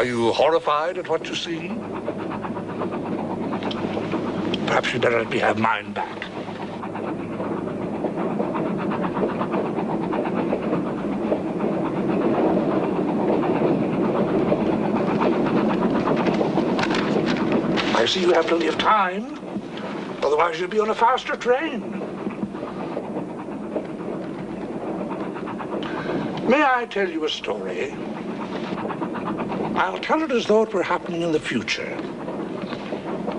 Are you horrified at what you see? Perhaps you'd better let me have mine back. I see you have plenty of time. Otherwise, you'd be on a faster train. May I tell you a story? I'll tell it as though it were happening in the future.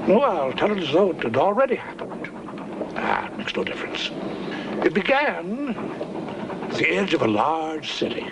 No, I'll tell it as though it had already happened. It makes no difference. It began at the edge of a large city.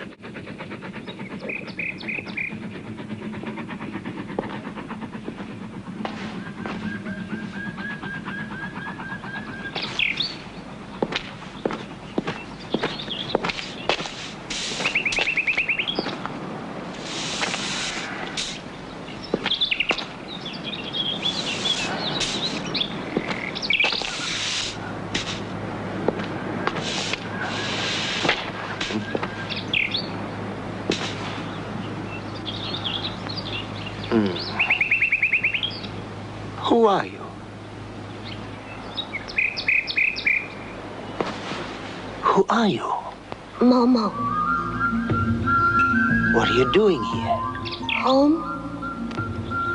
Who are you? Who are you? Momo. What are you doing here? Home?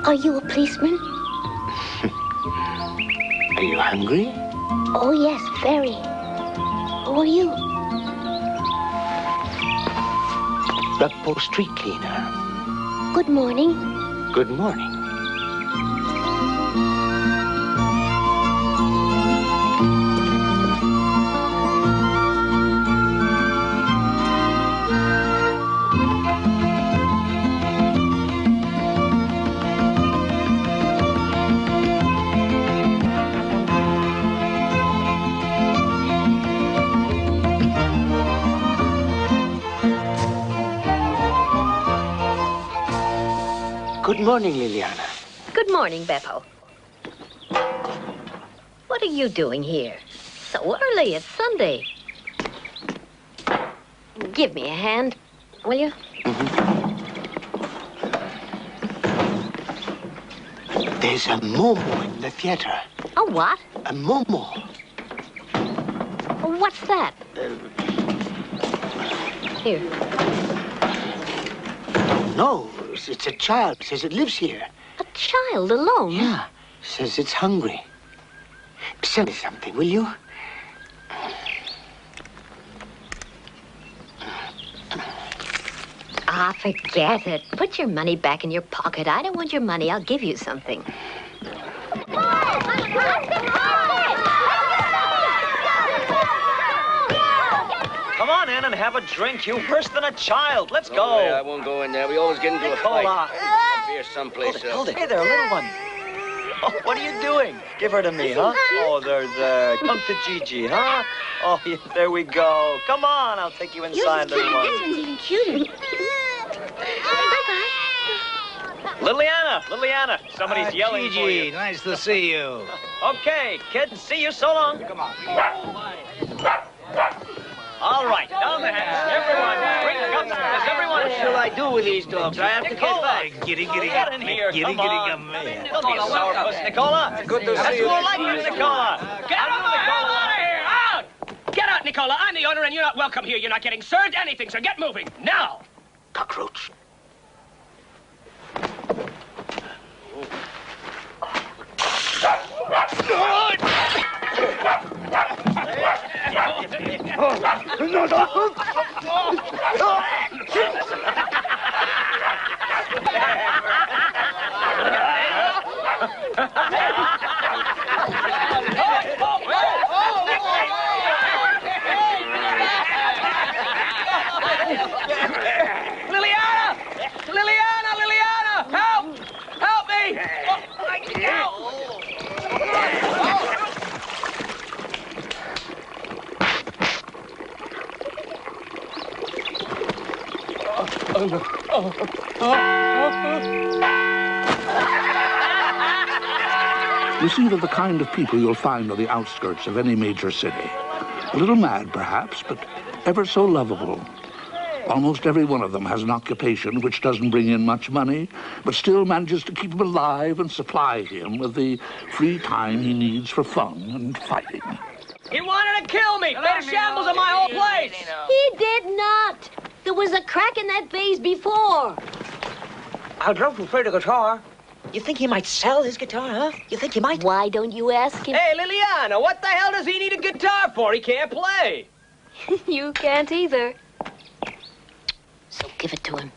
Are you a policeman? Are you hungry? Oh, yes, very. Who are you? Rugpole street cleaner. Good morning. Good morning. Good morning, Liliana. Good morning, Beppo. What are you doing here? So early, it's Sunday. Give me a hand, will you? There's a Momo in the theater. A what? A Momo. What's that? Here. No, it's a child. Says it lives here. A child alone? Yeah. Says it's hungry. Send me something, will you? Ah, forget it. Put your money back in your pocket. I don't want your money. I'll give you something. Come on in and have a drink. You're worse than a child. Let's go. No way, I won't go in there. We always get into a fight. Nicola. Beer someplace else. Hold it. Hey there, little one. Oh, what are you doing? Give her to me, huh? Oh, there. Come to Gigi, huh? Oh, yeah, there we go. Come on, I'll take you inside, little one. This one's even cuter. Bye-bye. Liliana, somebody's yelling for you. Gigi, nice to see you. Okay, kids, see you so long. Come on. All right, down the hatch. Everyone, drink cups. Does everyone... What shall I do with these dogs? I have to get back. Giddy, Get in here, come on. Don't be a sourpuss, Nicola. Good to see That's you. more like it, Nicola. Get out of here! Out! Get out, Nicola. I'm the owner, and you're not welcome here. You're not getting served anything, so get moving. Now! Cockroach. Liliana! Help! Help me! You see, they're the kind of people you'll find on the outskirts of any major city. A little mad, perhaps, but ever so lovable. Almost every one of them has an occupation which doesn't bring in much money, but still manages to keep him alive and supply him with the free time he needs for fun and fighting. He wanted to kill me! Made a shambles of my whole place! He did not. There was a crack in that vase before. I'd love to play the guitar. You think he might sell his guitar, huh? You think he might? Why don't you ask him? Hey, Liliana, what the hell does he need a guitar for? He can't play. You can't either. So give it to him.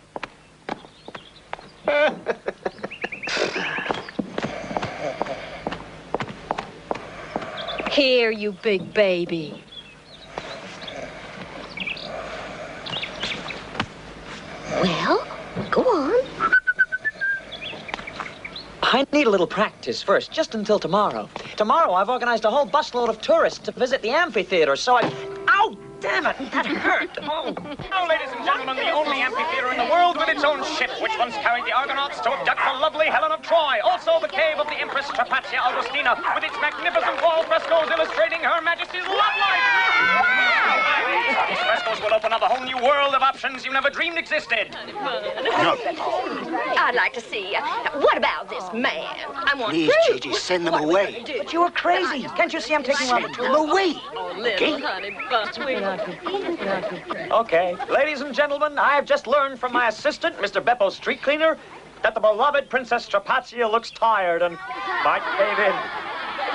Here, you big baby. Well, go on. I need a little practice first, just until tomorrow. Tomorrow, I've organized a whole busload of tourists to visit the amphitheater, so I... Ow! Damn it! That hurt! Oh. Now, ladies and gentlemen, the only amphitheater in the world with its own ship, which once carried the Argonauts to abduct the lovely Helen of Troy. Also, the cave of the Empress Strapazia Augustina, with its magnificent wall frescoes illustrating Her Majesty's love life. These frescoes will open up a whole new world of options you never dreamed existed. I'd like to see. What about this man? I want Please, Gigi, send them away. But you were crazy. Can't you see I'm taking Send them away. Little honey bun, sweetheart. Okay, ladies and gentlemen, I have just learned from my assistant, Mr. Beppo's street cleaner, that the beloved Princess Strapazia looks tired and might cave in.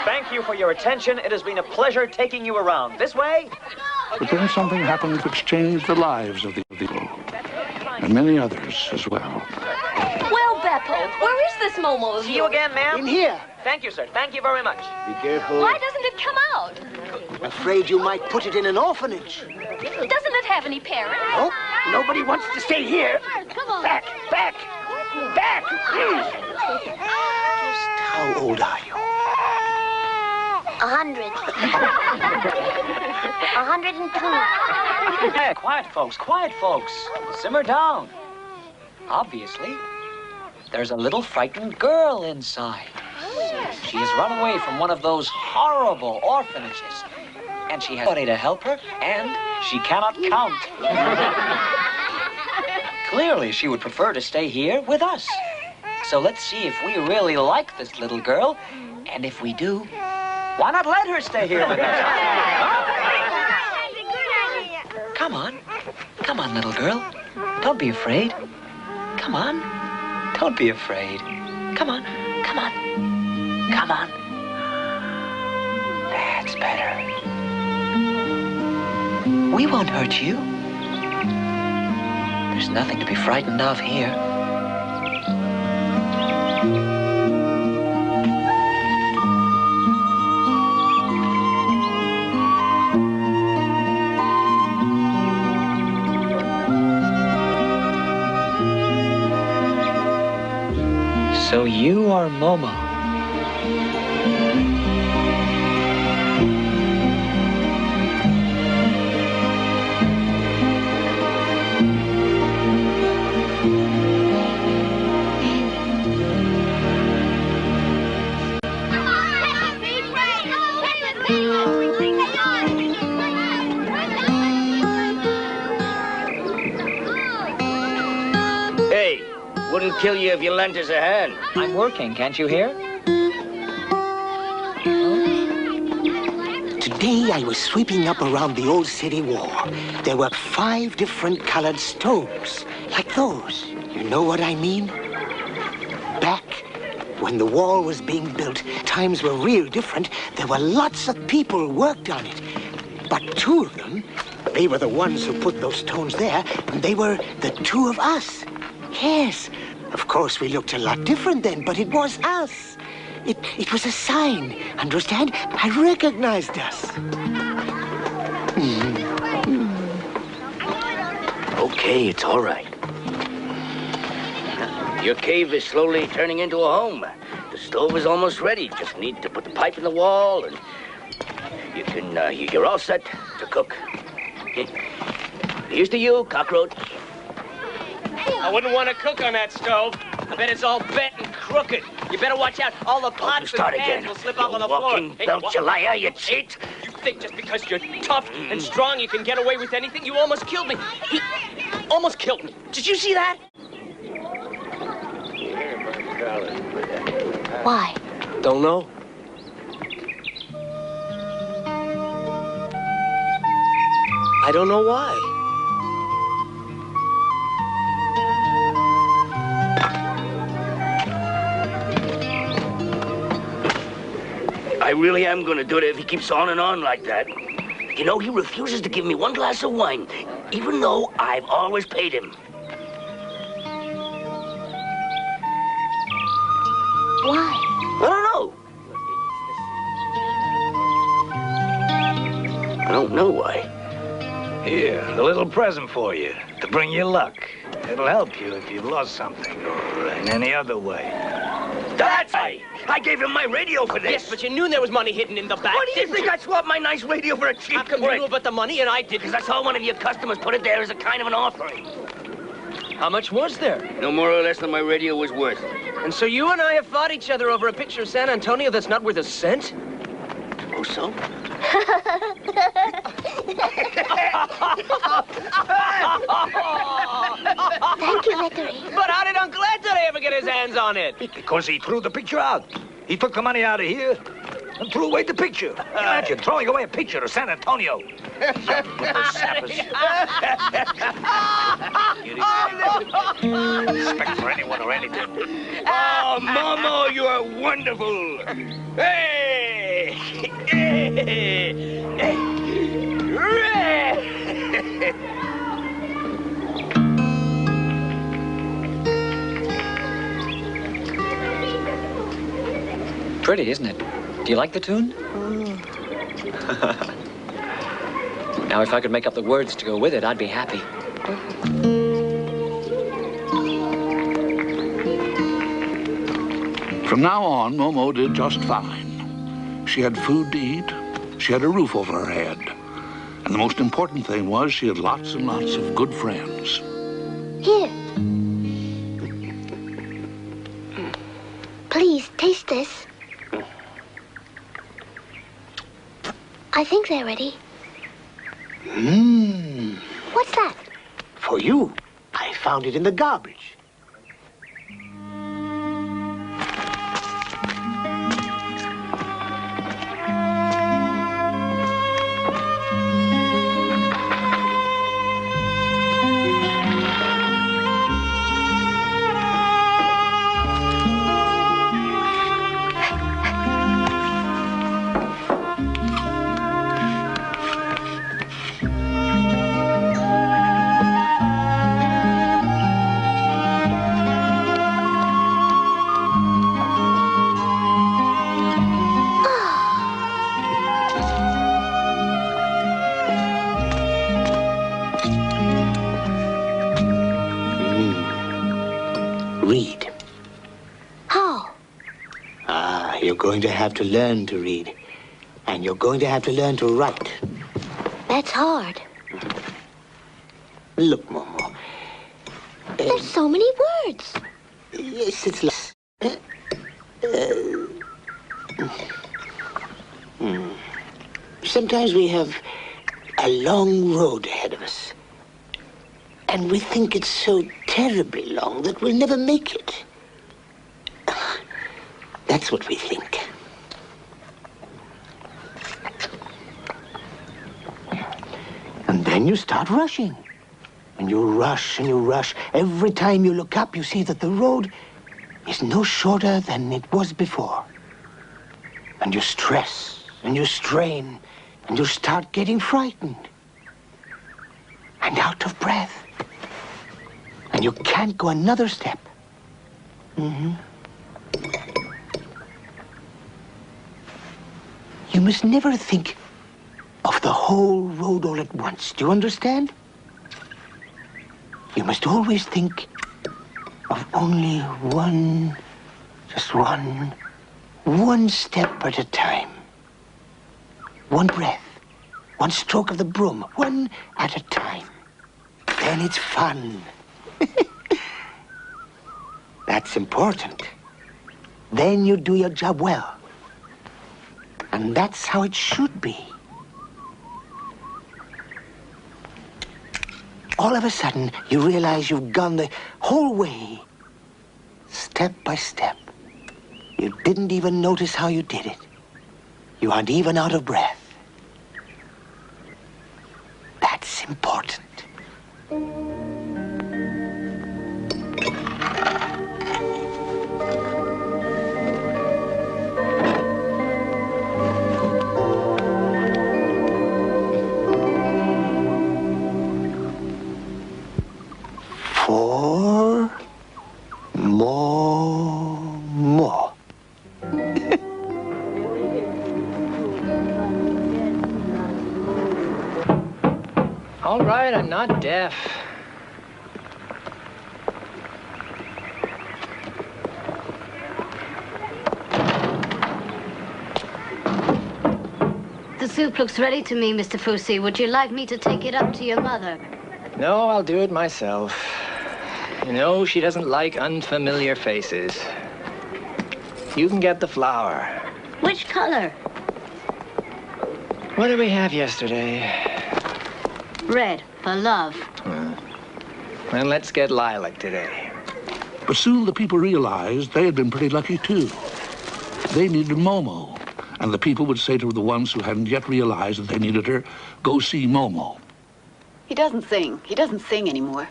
Thank you for your attention. It has been a pleasure taking you around. This way. But then something happened which changed the lives of the people, and many others as well. Well, Beppo, where is this Momo of See you again, ma'am. In here. Thank you, sir. Thank you very much. Be careful. Why doesn't it come out? Afraid you might put it in an orphanage. Doesn't it have any parents? Nope. Nobody wants to stay here. Come on. Back, please. Just how old are you? 100. 102. Hey, quiet, folks. Simmer down. Obviously, there's a little frightened girl inside. She has run away from one of those horrible orphanages. And she has nobody to help her, and she cannot count. Clearly, she would prefer to stay here with us. So let's see if we really like this little girl. And if we do, why not let her stay here with us? Come on, little girl. Don't be afraid. Come on. Don't be afraid. Come on. That's better. We won't hurt you. There's nothing to be frightened of here. So you are Momo. Wouldn't kill you if you lent us a hand. I'm working, can't you hear? Today I was sweeping up around the old city wall. There were 5 different colored stones, like those. You know what I mean? Back when the wall was being built, times were real different. There were lots of people worked on it. But 2 of them, they were the ones who put those stones there, and they were the 2 of us. Yes, of course we looked a lot different then, but it was us. It was a sign, understand? I recognized us. Okay, it's all right. Your cave is slowly turning into a home. The stove is almost ready. Just need to put the pipe in the wall, and you're all set to cook. Here's to you, cockroach. I wouldn't want to cook on that stove. I bet it's all bent and crooked. You better watch out. All the pots and pans will slip off on the floor. Walking Belchaliah, you cheat. You think just because you're tough and strong you can get away with anything? You almost killed me. almost killed me. Did you see that? Why? Don't know. I don't know why. I really am going to do it if he keeps on and on like that. You know, he refuses to give me one glass of wine, even though I've always paid him. Why? I don't know. I don't know why. Here, a little present for you, to bring you luck. It'll help you if you've lost something, or in any other way. That's right. I gave him my radio for this. Yes, but you knew there was money hidden in the back. What do you think? I swapped my nice radio for a cheap How come you knew about the money and I didn't? Because I saw one of your customers put it there as a kind of an offering. How much was there? No more or less than my radio was worth. And so you and I have fought each other over a picture of San Antonio that's not worth a cent? Oh, so? Thank you, Lettery. But how did Uncle Lettery ever get his hands on it? Because he threw the picture out. He took the money out of here and threw away the picture. Imagine throwing away a picture of San Antonio. Respect for anyone or anything. Oh, Momo, you are wonderful. Hey! Pretty, isn't it? Do you like the tune? Now, if I could make up the words to go with it, I'd be happy. From now on, Momo did just fine. She had food to eat, she had a roof over her head, and the most important thing was she had lots and lots of good friends. Here. Please, taste this. I think they're ready. Mmm. What's that? For you. I found it in the garbage. Read. How? You're going to have to learn to read. And you're going to have to learn to write. That's hard. Look, Momo. There's so many words. Yes, it's less. Sometimes we have a long road ahead of us. And we think it's so terribly long that we'll never make it. That's what we think. And then you start rushing. And you rush and you rush. Every time you look up, you see that the road is no shorter than it was before. And you stress and you strain and you start getting frightened and out of breath. And you can't go another step. You must never think of the whole road all at once. Do you understand? You must always think of only one step at a time. One breath, one stroke of the broom, one at a time. Then it's fun. That's important. Then you do your job well. And that's how it should be. all of a sudden, you realize you've gone the whole way, step by step. You didn't even notice how you did it. You aren't even out of breath. That's important. For Momo. All right, I'm not deaf. The soup looks ready to me, Mr. Fousey. Would you like me to take it up to your mother? No, I'll do it myself. You know, she doesn't like unfamiliar faces. You can get the flour. Which color? What did we have yesterday? Red, for love. Then let's get lilac today. But soon the people realized they had been pretty lucky, too. They needed Momo, and the people would say to the ones who hadn't yet realized that they needed her, go see Momo. He doesn't sing. He doesn't sing anymore.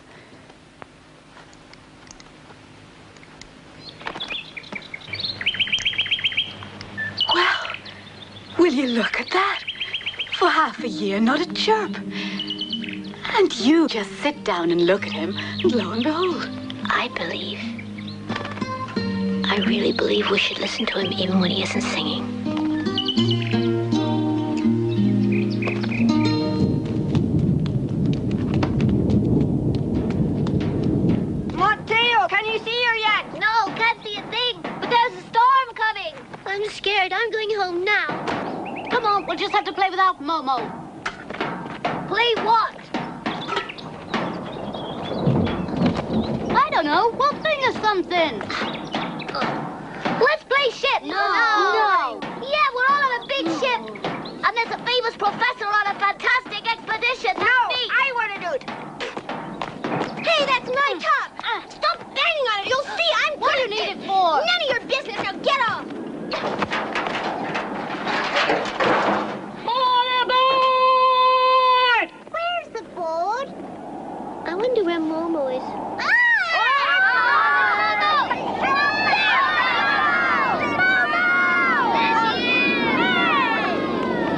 Well, will you look at that? For half a year, not a chirp. And you just sit down and look at him, and lo and behold. I really believe we should listen to him even when he isn't singing. Mateo, can you see her yet? No, can't see a thing. But there's a storm coming. I'm scared. I'm going home now. Come on, we'll just have to play without Momo. Play what? I don't know. We'll think of something. Let's play ship. No. Yeah, we're all on a big ship. And there's a famous professor on a fantastic expedition. That's me. I want to do it. Hey, that's my top. Stop banging on it. You'll see I'm What do you need it for? None of your business. Now get off. Where's the board? I wonder where Momo is.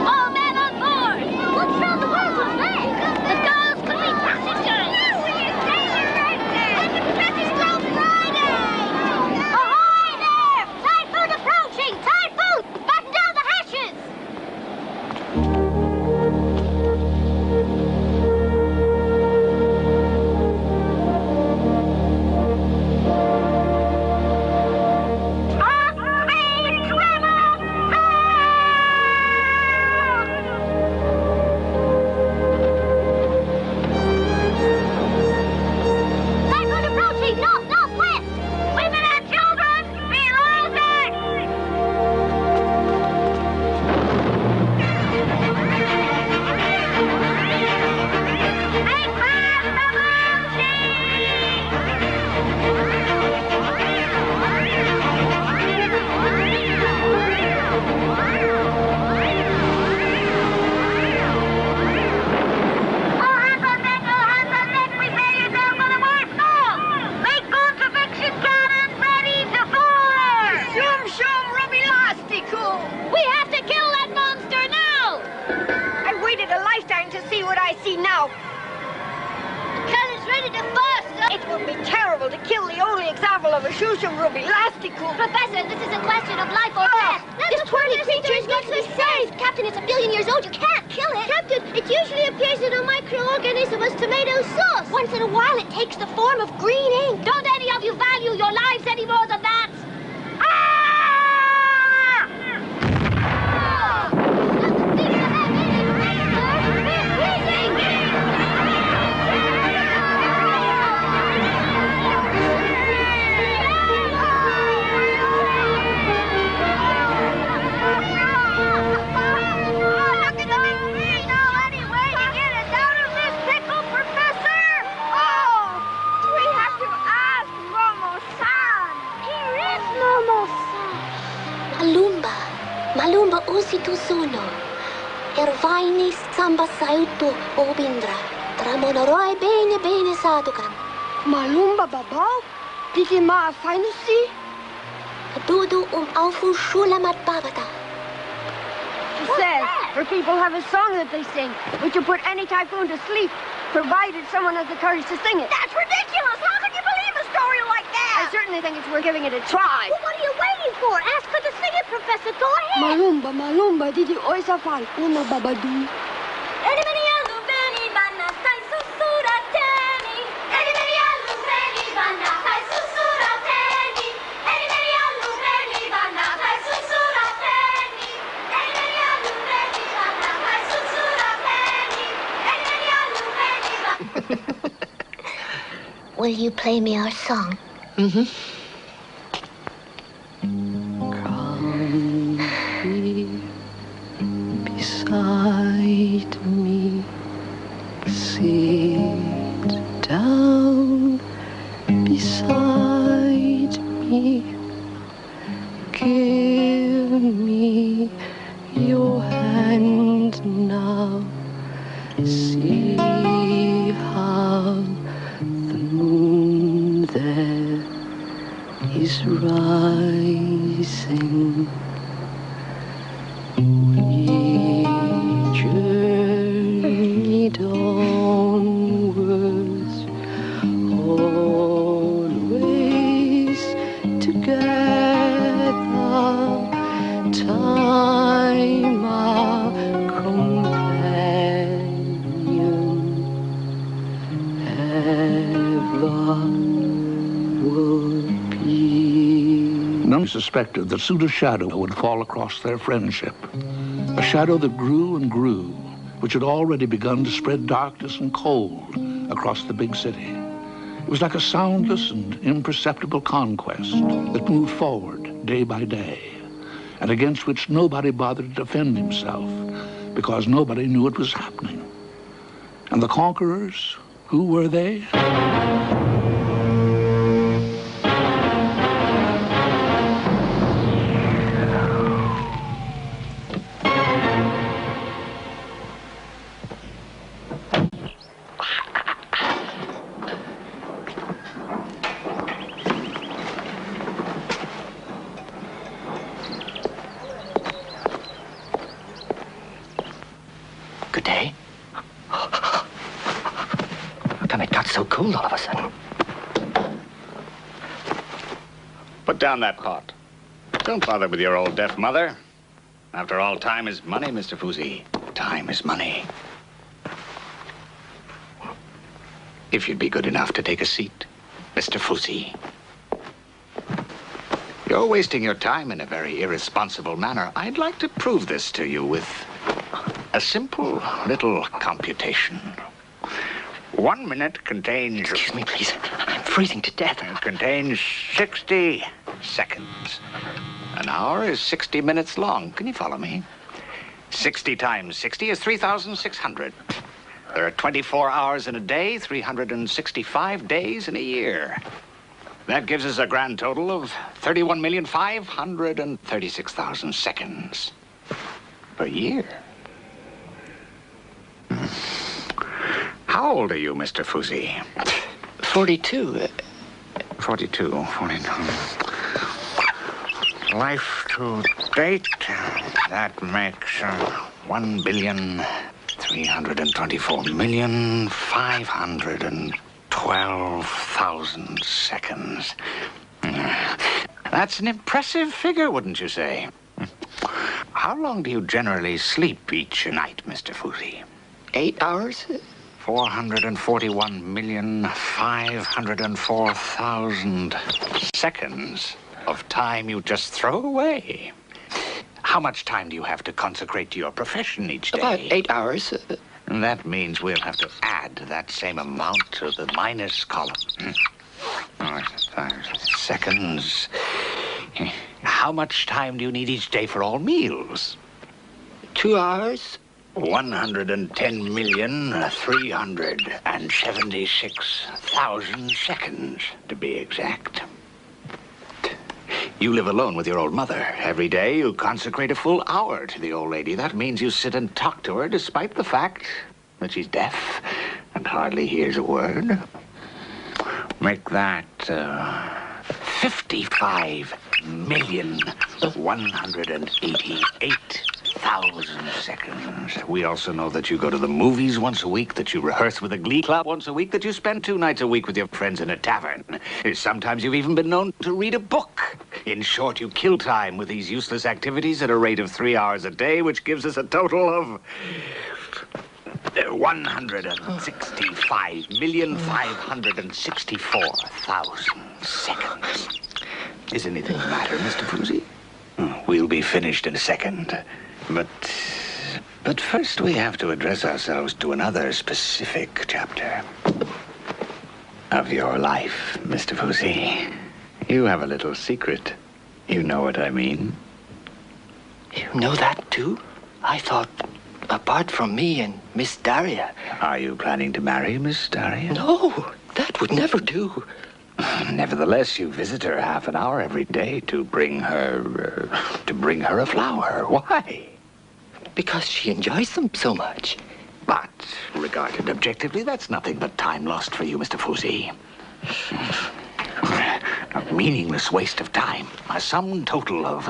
All men on board! What's round the world of that? The girls could be passengers! Ahoy there! Typhoon approaching! Typhoon! Batten down the hatches! Typhoon approaching! North, northwest! Women and children, below deck! Make fast the All hands on deck, prepare yourself for the worst storm! Make crucifixion cannons ready to fire! Shum, rubilastico! We have to kill that monster now! I waited a lifetime to see what I see now. Cannon's ready to burst. It would be terrible to kill the only example of a shum rubilastico. Professor, this is a question of life or death. This twirly creature is going to be saved. Captain, it's 1 billion years old. You can't kill it. Captain, it usually appears in a microorganism as tomato sauce. Once in a while, it takes the form of green ink. Don't any of you value your lives any more than that? Look at the big green already. Where you get us out of this pickle, Professor? Malumba usitu suno. Ervaini samba sautu obindra. Tramonaroi bene bene sadukan. Malumba babau? Didi ma afainusi? Dudu alfu shulamat babata. It says, her people have a song that they sing, which will put any typhoon to sleep, provided someone has the courage to sing it. That's ridiculous! How can you believe a story like I that? certainly think it's worth giving it a try. Well, what are you waiting for? Ask her to sing it, Professor. Go ahead. Malumba, malumba, didi oisa fai, una babadu. Will you play me our song? Mm-hmm. Come here beside me, sit down beside me, give me your hand now, see how the moon there is rising. We journeyed onwards, always together. Time our companion ever would be. None suspected that soon a shadow would fall across their friendship. A shadow that grew and grew, which had already begun to spread darkness and cold across the big city. It was like a soundless and imperceptible conquest that moved forward day by day, and against which nobody bothered to defend himself because nobody knew it was happening. And the conquerors, who were they? Good day. How come it got so cold all of a sudden? Put down that pot. Don't bother with your old deaf mother. After all, time is money, Mr. Fuzzy. Time is money. If you'd be good enough to take a seat, Mr. Fuzzy. You're wasting your time in a very irresponsible manner. I'd like to prove this to you with a simple little computation. 1 minute contains... Excuse me, please. I'm freezing to death. It contains 60 seconds. An hour is 60 minutes long. Can you follow me? 60 times 60 is 3,600. There are 24 hours in a day, 365 days in a year. That gives us a grand total of 31,536,000 seconds per year. How old are you, Mr. Fuzzy? 42. 42. Life to date, that makes 1,324,512,000 seconds. That's an impressive figure, wouldn't you say? How long do you generally sleep each night, Mr. Fuzzy? 8 hours? 441,504,000 seconds of time you just throw away. How much time do you have to consecrate to your profession each day? About 8 hours. And that means we'll have to add that same amount to the minus column. 5 seconds. How much time do you need each day for all meals? 2 hours. 110,376,000 seconds, to be exact. You live alone with your old mother. Every day you consecrate a full hour to the old lady. That means you sit and talk to her despite the fact that she's deaf and hardly hears a word. Make that 55,188,000 seconds. We also know that you go to the movies once a week, that you rehearse with a glee club once a week, that you spend 2 nights a week with your friends in a tavern. Sometimes you've even been known to read a book. In short, you kill time with these useless activities at a rate of 3 hours a day, which gives us a total of 165,564,000 seconds. Is anything the matter, Mr. Fuzzy? We'll be finished in a second. But first we have to address ourselves to another specific chapter of your life, Mr. Fuzzy. You have a little secret. You know what I mean. You know that, too? I thought, apart from me and Miss Daria... Are you planning to marry Miss Daria? No, that would never do. Nevertheless, you visit her half an hour every day to bring her a flower. Why? Because she enjoys them so much. But, regarded objectively, that's nothing but time lost for you, Mr. Fuzzy. A meaningless waste of time. A sum total of,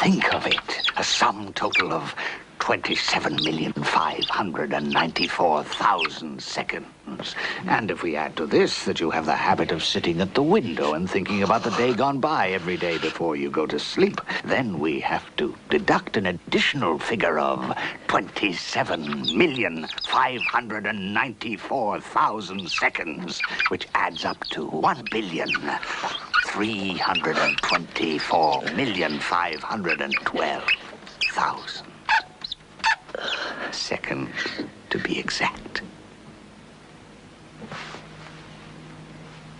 think of it, a sum total of 27,594,000 seconds. And if we add to this that you have the habit of sitting at the window and thinking about the day gone by every day before you go to sleep, then we have to deduct an additional figure of 27,594,000 seconds, which adds up to 1,324,512,000 seconds, to be exact.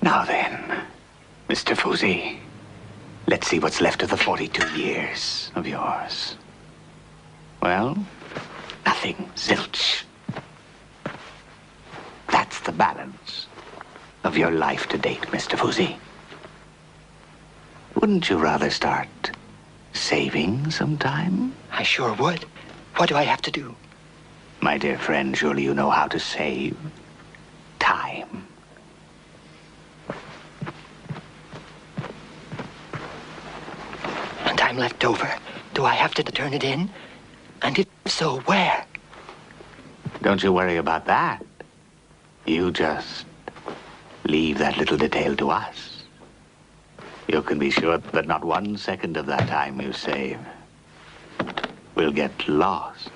Now then, Mr. Fuzzy, let's see what's left of the 42 years of yours. Well, nothing. Zilch. That's the balance of your life to date, Mr. Fuzzy. Wouldn't you rather start saving sometime? I sure would. What do I have to do? My dear friend, surely you know how to save time. And time left over. Do I have to turn it in? And if so, where? Don't you worry about that. You just leave that little detail to us. You can be sure that not 1 second of that time you save will get lost,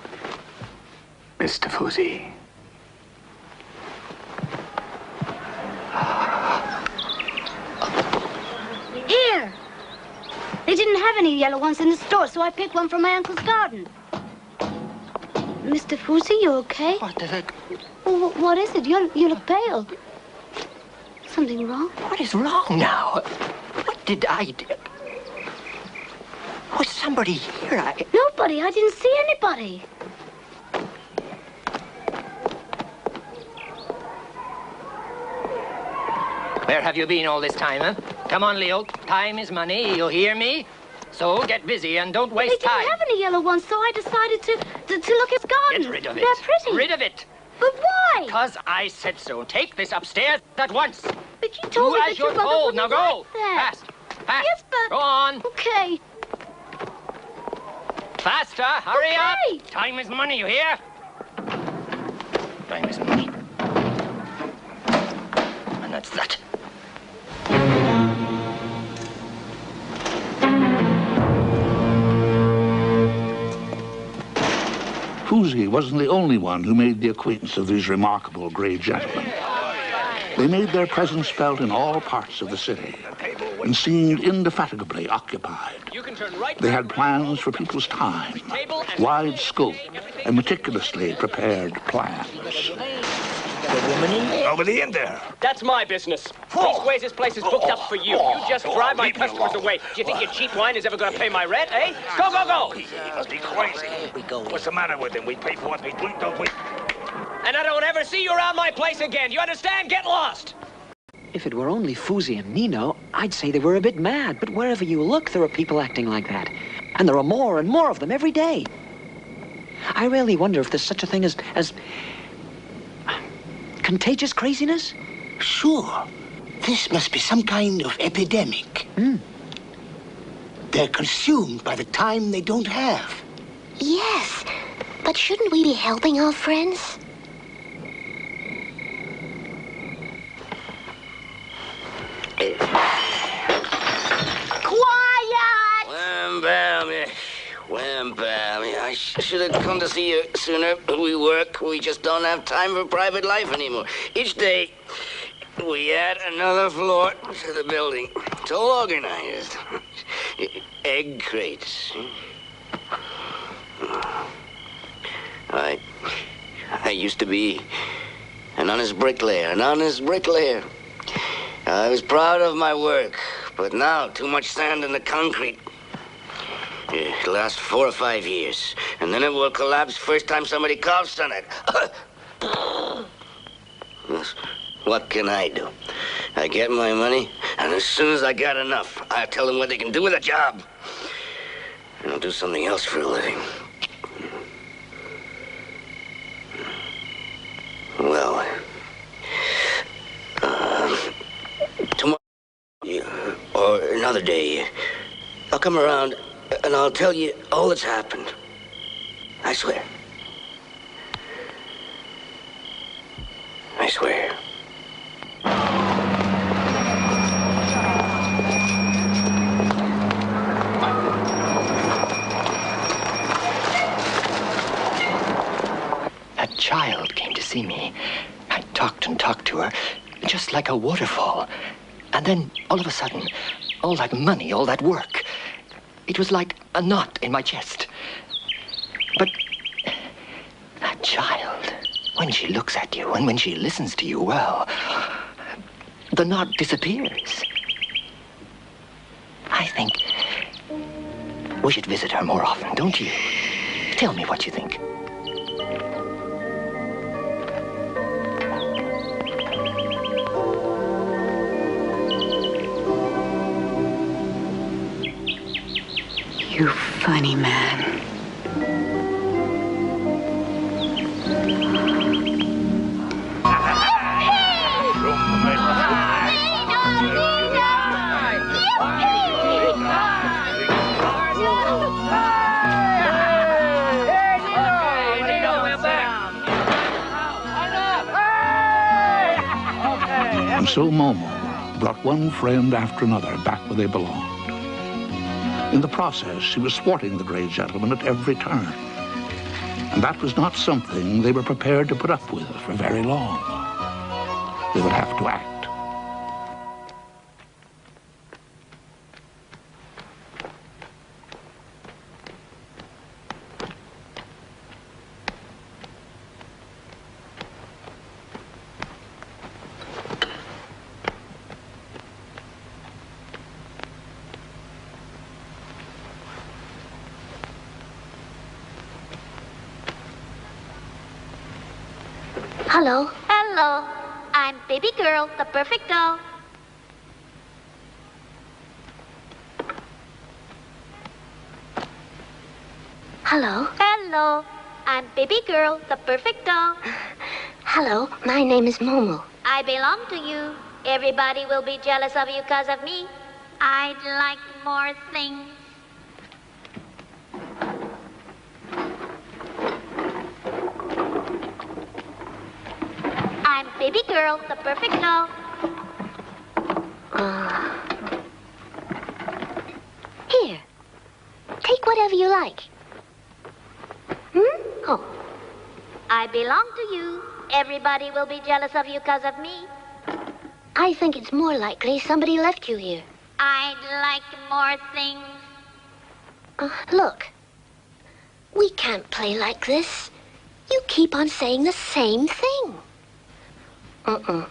Mr. Fuzzy. Here! They didn't have any yellow ones in the store, so I picked one from my uncle's garden. Mr. Fuzzy, you okay? What the heck? Well, what is it? You look pale. Something wrong? What is wrong now? What did I do? Was somebody here? Nobody. I didn't see anybody. Where have you been all this time, huh? Come on, Leo. Time is money. You hear me? So get busy and don't waste time. They didn't have any yellow ones, so I decided to look at his garden. Get rid of it. They're pretty. Rid of it. But why? Because I said so. Take this upstairs at once. But you told me that your mother wouldn't Now go. like that. Fast. Fast. Yes, but... Go on. Okay. Faster. Hurry up. Okay. Time is money, you hear? Time is money. And that's that. Fuzzy wasn't the only one who made the acquaintance of these remarkable grey gentlemen. They made their presence felt in all parts of the city and seemed indefatigably occupied. They had plans for people's time, wide scope, and meticulously prepared plans. The woman in there? Nobody in there. That's my business. Leastways, this place is booked up for you. You just drive my customers away. Do you think your cheap wine is ever going to pay my rent, eh? Go, go, go! He must be crazy. What's the matter with him? We pay for what we drink, don't we? And I don't ever see you around my place again. You understand? Get lost! If it were only Fuzi and Nino, I'd say they were a bit mad. But wherever you look, there are people acting like that. And there are more and more of them every day. I really wonder if there's such a thing as contagious craziness? Sure. This must be some kind of epidemic. They're consumed by the time they don't have. Yes, but shouldn't we be helping our friends? Quiet! Wham, bam, yeah. Wham, bam. Yeah, I should have come to see you sooner. We work. We just don't have time for private life anymore. Each day, we add another floor to the building. It's all organized. Egg crates. I used to be an honest bricklayer, I was proud of my work, but now too much sand in the concrete. It'll last 4 or 5 years, and then it will collapse first time somebody coughs on it. What can I do? I get my money, and as soon as I got enough, I tell them what they can do with the job. And I'll do something else for a living. Well, tomorrow or another day, I'll come around and I'll tell you all that's happened. I swear. I swear. A child came to see me. I talked and talked to her, just like a waterfall. And then, all of a sudden, all that money, all that work, it was like a knot in my chest. But that child, when she looks at you and when she listens to you, well, the knot disappears. I think we should visit her more often, don't you? Tell me what you think. You funny man. And so Momo brought one friend after another back where they belonged. In the process, she was thwarting the gray gentleman at every turn. And that was not something they were prepared to put up with for very long. They would have to act. Hello. Hello. I'm baby girl, the perfect doll. Hello. Hello. I'm baby girl, the perfect doll. Hello. My name is Momo. I belong to you. Everybody will be jealous of you because of me. I'd like more things. I'm baby girl, the perfect doll. Here. Take whatever you like. Oh. I belong to you. Everybody will be jealous of you because of me. I think it's more likely somebody left you here. I'd like more things. Look. We can't play like this. You keep on saying the same thing. Well,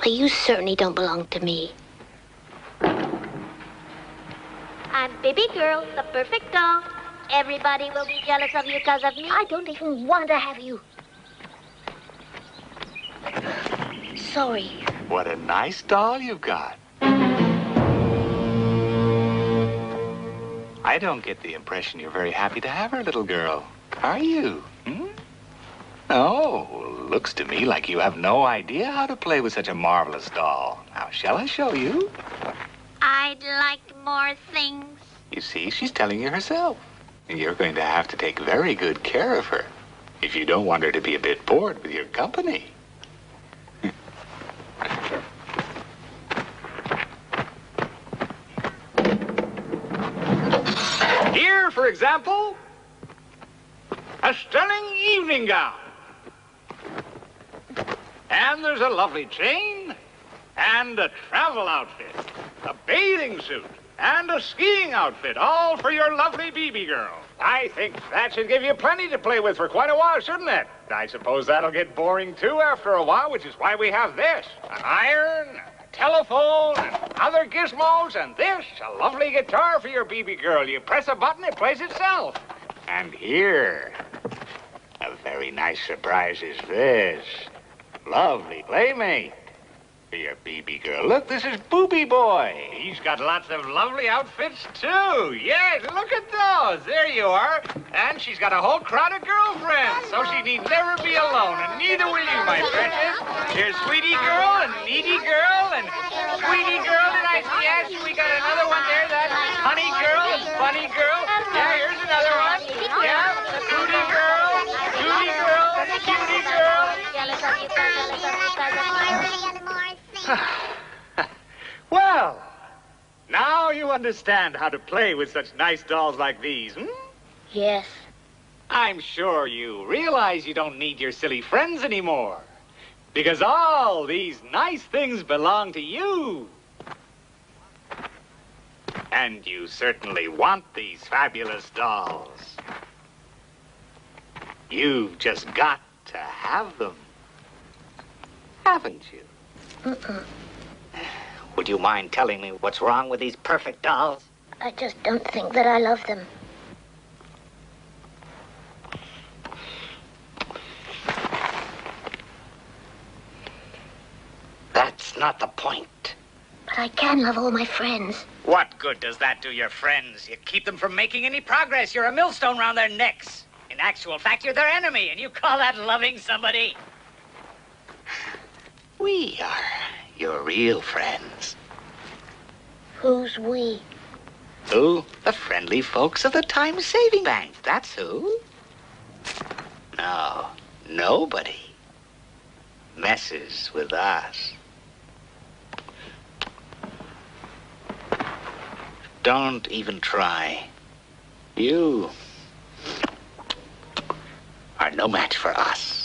you certainly don't belong to me. I'm baby girl, the perfect doll. Everybody will be jealous of you because of me. I don't even want to have you. Sorry. What a nice doll you've got. I don't get the impression you're very happy to have her, little girl. Are you? Hmm? Oh, looks to me like you have no idea how to play with such a marvelous doll. Now, shall I show you? I'd like more things. You see, she's telling you herself. And you're going to have to take very good care of her if you don't want her to be a bit bored with your company. Here, for example, a stunning evening gown. And there's a lovely chain, and a travel outfit, a bathing suit, and a skiing outfit, all for your lovely BB girl. I think that should give you plenty to play with for quite a while, shouldn't it? I suppose that'll get boring, too, after a while, which is why we have this. An iron, a telephone, and other gizmos, and this, a lovely guitar for your BB girl. You press a button, it plays itself. And here, a very nice surprise is this. Lovely playmate for your BB girl. Look, this is Booby Boy. He's got lots of lovely outfits, too. Yes, look at those. There you are. And she's got a whole crowd of girlfriends, so she need never be alone, and neither will you, my precious. Here's Sweetie Girl and Needy Girl and Sweetie Girl. Did I see? Yes, we got another one there. That's Honey Girl and Funny Girl. Yeah, here's another one. Yeah, Cootie Girl, Cutie Girl, Cutie Girl. Well, now you understand how to play with such nice dolls like these, hmm? Yes. I'm sure you realize you don't need your silly friends anymore, because all these nice things belong to you. And you certainly want these fabulous dolls. You've just got to have them, haven't you? Would you mind telling me what's wrong with these perfect dolls? I just don't think that I love them. That's not the point. But I can love all my friends. What good does that do your friends? You keep them from making any progress. You're a millstone round their necks. In actual fact, you're their enemy, and you call that loving somebody? We are your real friends. Who's we? Who? The friendly folks of the Time Saving Bank. That's who. No, nobody messes with us. Don't even try. You are no match for us.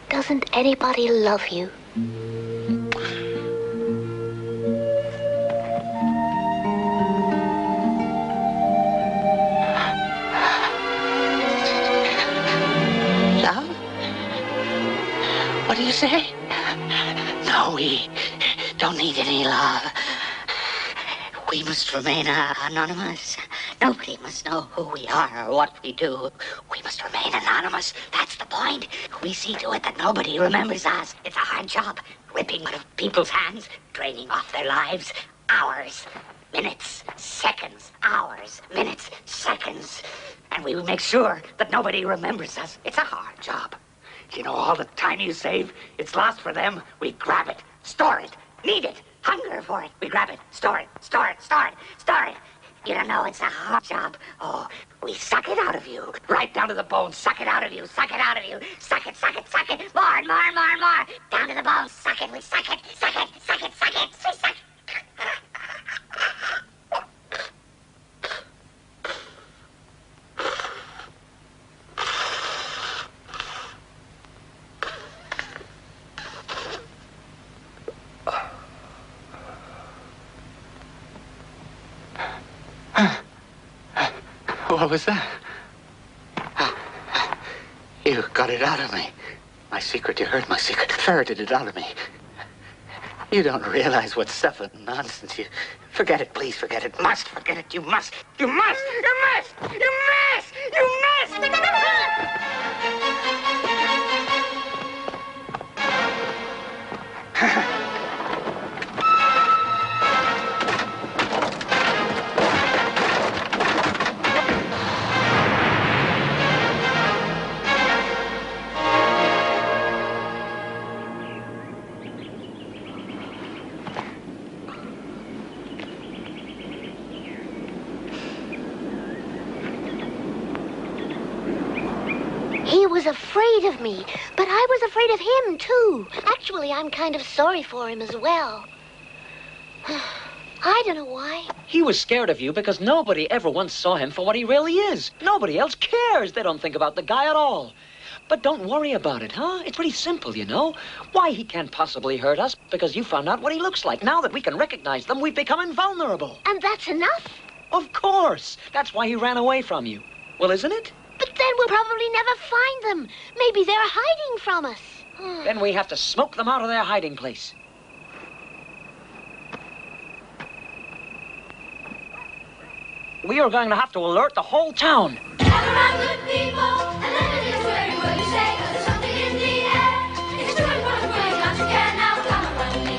Doesn't anybody love you? Love? What do you say? No, we don't need any love. We must remain anonymous. Nobody must know who we are or what we do. We must remain anonymous. That's the point. We see to it that nobody remembers us. It's a hard job, ripping out of people's hands, draining off their lives. Hours, minutes, seconds, hours, minutes, seconds. And we will make sure that nobody remembers us. It's a hard job. You know, all the time you save, it's lost for them. We grab it, store it, need it, hunger for it. We grab it, store it, store it, store it, store it. You don't know it's a hard job. Oh, we suck it out of you. Right down to the bone. Suck it out of you. Suck it out of you. Suck it, suck it, suck it. More and more and more and more. Down to the bone. Suck it. We suck it. Suck it. Suck it. Suck it. We suck it. What was that? You got it out of me. My secret, you heard my secret. Ferreted it out of me. You don't realize what stuff and nonsense you... Forget it, please, forget it. Must forget it. You must. You must. You must. You must. You must. afraid of me, but I was afraid of him, too. Actually, I'm kind of sorry for him as well. I don't know why. He was scared of you because nobody ever once saw him for what he really is. Nobody else cares. They don't think about the guy at all. But don't worry about it, huh? It's pretty simple, you know. Why he can't possibly hurt us because you found out what he looks like. Now that we can recognize them, we've become invulnerable. And that's enough? Of course. That's why he ran away from you. Well, isn't it? But then we'll probably never find them. Maybe they're hiding from us. Then we have to smoke them out of their hiding place. We are going to have to alert the whole town. Gather round good people, and let it is where you will you say, 'cause there's something in the air. It's too important for you not to care now. Come a running,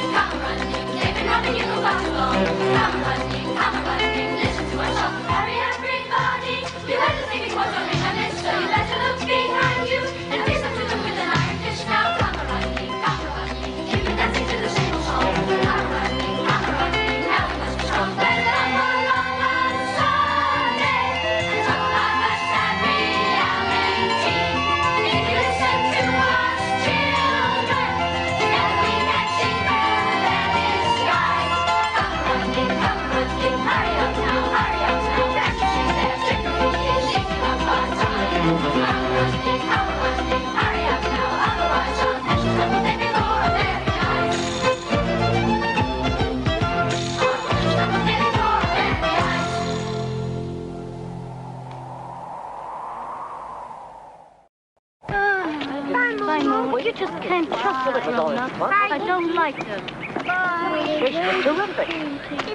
they've been robbing you for too long. Come a running, listen to our song. Hurry everybody, you heard the thing before, don't make a miss, so you better look behind you and face up to them with an iron fist. Now come a running, keep it dancing to the same old song. Come a running, now we must be strong. Better than for a long, long Sunday, and talk about us and reality. And if you listen to us, children, together we can sing better than this skies. Come a running, hurry up now, can't you see that victory is leaping up our time? Come a running, hurry up now, otherwise our nations will be before our very eyes. Our nations will be before our very eyes. Well, you just can't trust them, Rona. I don't like them. Fish was terrific.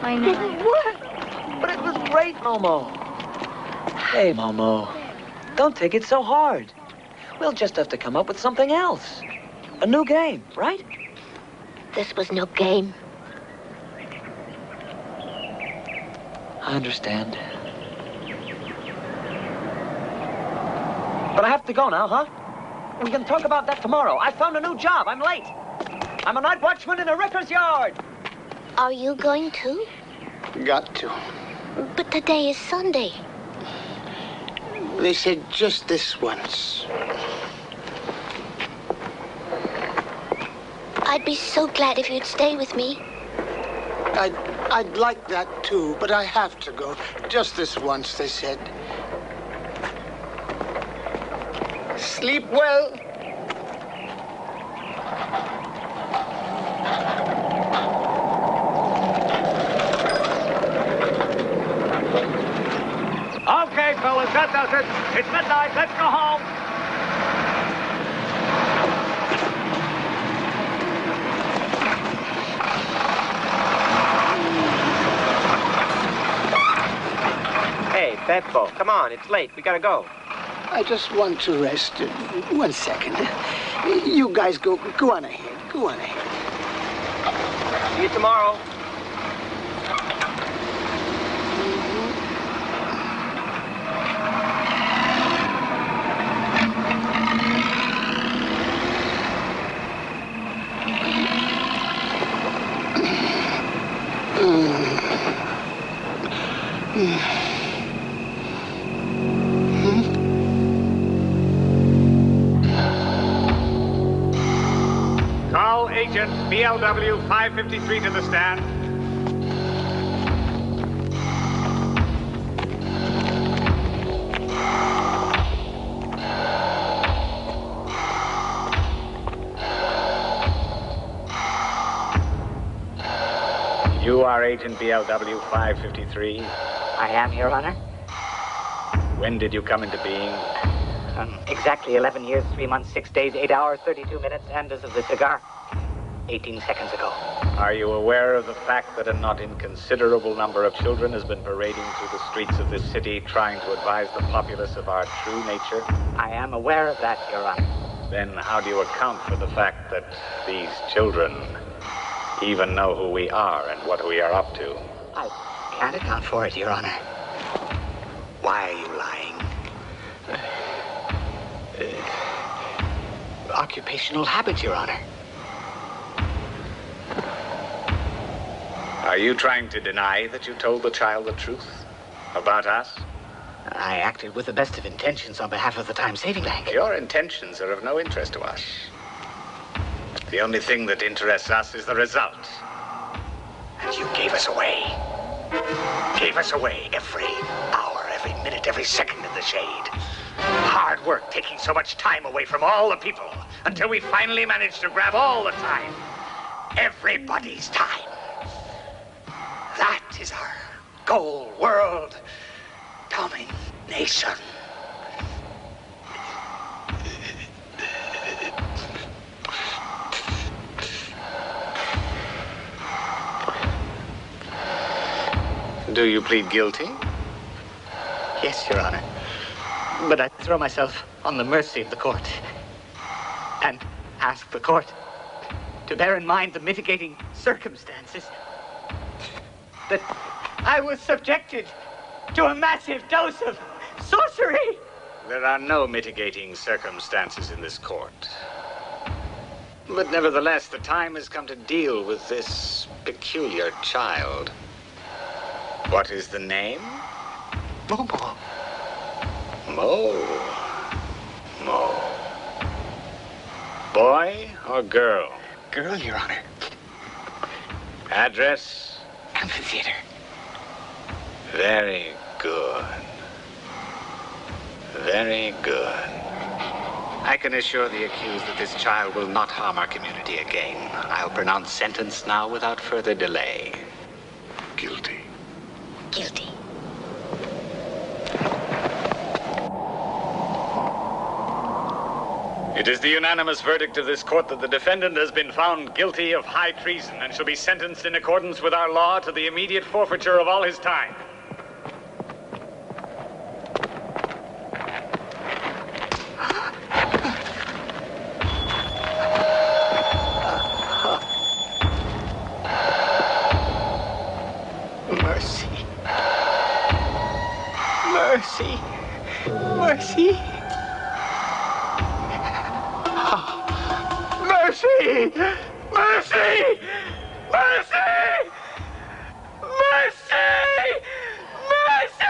I know. Didn't work. But it was great, Momo. Hey, Momo. Don't take it so hard. We'll just have to come up with something else. A new game, right? This was no game. I understand. But I have to go now, huh? We can talk about that tomorrow. I found a new job. I'm late. I'm a night watchman in a wrecker's yard. Are you going to? Got to. But today is Sunday. They said just this once. I'd be so glad if you'd stay with me. I'd like that too, but I have to go. Just this once, they said. Sleep well. Okay, fellas, that does it. It's midnight. Let's go home. Hey, Beppo, come on. It's late. We gotta go. I just want to rest. 1 second. You guys go on ahead. Go on ahead. See you tomorrow. Call Agent BLW 553 to the stand. You are Agent BLW 553. I am, Your Honor. When did you come into being? Exactly 11 years, 3 months, 6 days, 8 hours, 32 minutes, and as of the cigar, 18 seconds ago. Are you aware of the fact that a not inconsiderable number of children has been parading through the streets of this city trying to advise the populace of our true nature? I am aware of that, Your Honor. Then how do you account for the fact that these children even know who we are and what we are up to? I can't account for it, Your Honor. Why are you lying? Occupational habits, Your Honor. Are you trying to deny that you told the child the truth about us? I acted with the best of intentions on behalf of the Time Saving Bank. Your intentions are of no interest to us. The only thing that interests us is the result. And you gave us away. Gave us away every hour, every minute, every second in the shade. Hard work taking so much time away from all the people until we finally managed to grab all the time. Everybody's time. That is our goal, world domination. Do you plead guilty? Yes, Your Honor. But I throw myself on the mercy of the court and ask the court to bear in mind the mitigating circumstances that I was subjected to a massive dose of sorcery. There are no mitigating circumstances in this court. But nevertheless, the time has come to deal with this peculiar child. What is the name? Momo. Mo. Boy or girl? Girl, Your Honor. Address? Amphitheater. Very good. Very good. I can assure the accused that this child will not harm our community again. I'll pronounce sentence now without further delay. Guilty. Guilty. It is the unanimous verdict of this court that the defendant has been found guilty of high treason and shall be sentenced in accordance with our law to the immediate forfeiture of all his time. Mercy. Mercy. Mercy. Mercy! Mercy! Mercy! Mercy! Mercy!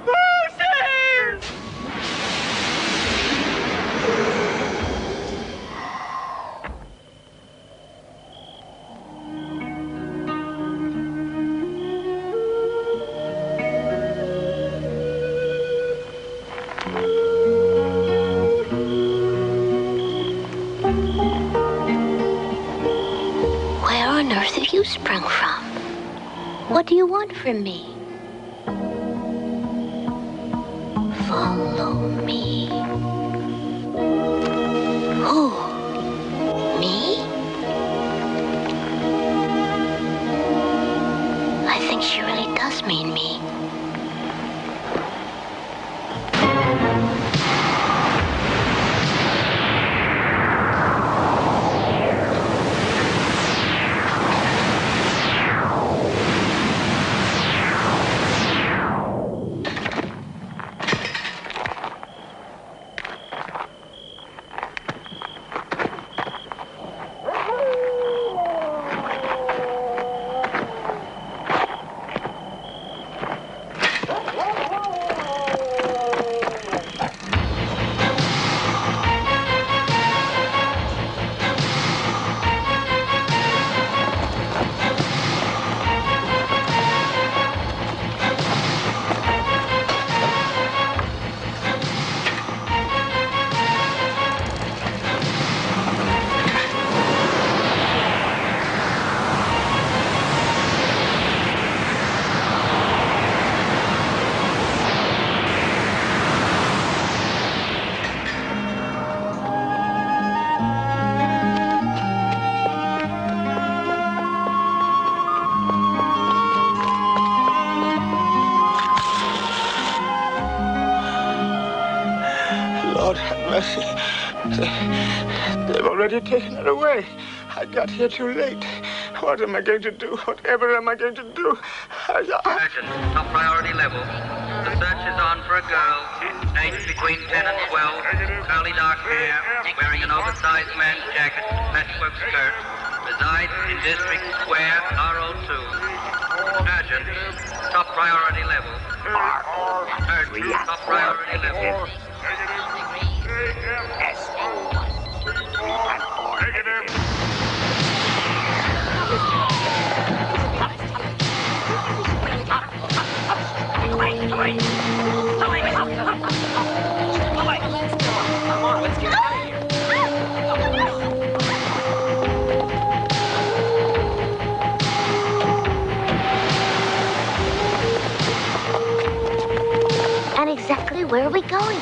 Mercy! Where on earth have you sprung from? What do you want from me? Follow me. Who? Me? I think she really does mean me. Lord have mercy. They've already taken her away. I got here too late. What am I going to do? Whatever am I going to do? Urgent, top priority level. The search is on for a girl, aged between 10 and 12, curly dark hair, wearing an oversized men's jacket, patchwork skirt, resides in District Square, RO2. Urgent, top priority level. Top priority level. Come on, let's get out of here. And exactly where are we going?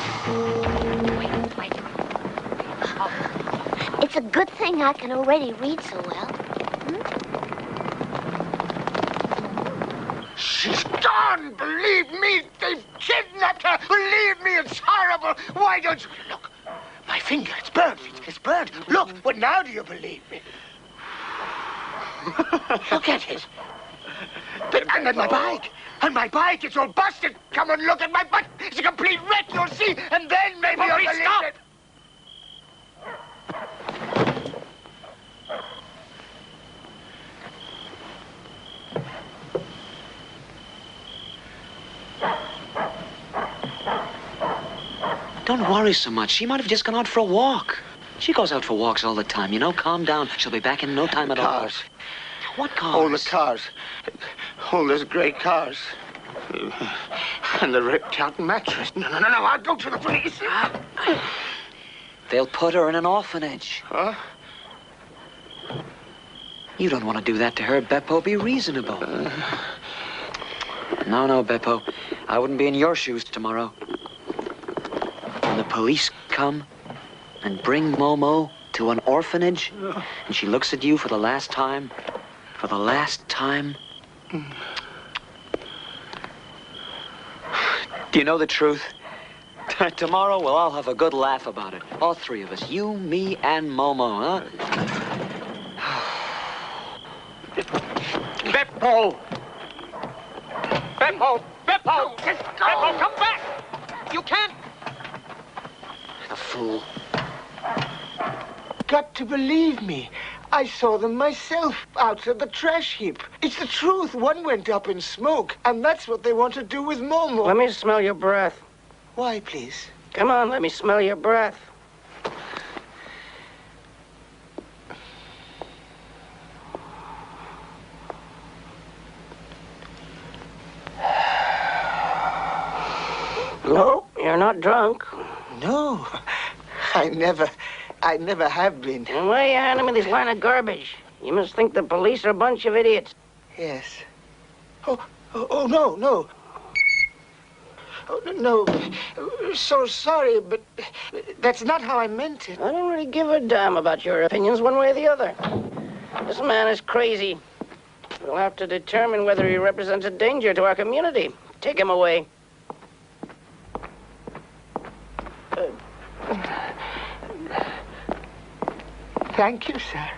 It's a good thing I can already read so well. She's gone! Believe me, they've kidnapped her! Believe me, it's horrible! Why don't you... Look, my finger, it's burned. It's burned. Look, but now do you believe me? Look at it. And then my bike. And my bike, it's all busted. Come and look at my bike. It's a complete wreck, you'll see. And then maybe you'll believe it. Don't worry so much. She might have just gone out for a walk. She goes out for walks all the time, you know. Calm down. She'll be back in no time at all. Cars. What cars? All the cars. All those great cars. And the ripped-out mattress. No, I'll go to the police. They'll put her in an orphanage. Huh? You don't want to do that to her, Beppo. Be reasonable. No, Beppo. I wouldn't be in your shoes tomorrow. When the police come and bring Momo to an orphanage, and she looks at you for the last time, do you know the truth? Tomorrow we'll all have a good laugh about it. All three of us. You, me, and Momo, huh? Beppo! Beppo! Beppo! Beppo, come back! You can't! The fool. Got to believe me. I saw them myself out at the trash heap. It's the truth. One went up in smoke, and that's what they want to do with Momo. Let me smell your breath. Why, please? Come on, let me smell your breath. No, you're not drunk. No, I never have been. And why are you handing me this line of garbage? You must think the police are a bunch of idiots. Yes. Oh, no. Oh, no. So sorry, but that's not how I meant it. I don't really give a damn about your opinions one way or the other. This man is crazy. We'll have to determine whether he represents a danger to our community. Take him away. Thank you, sir.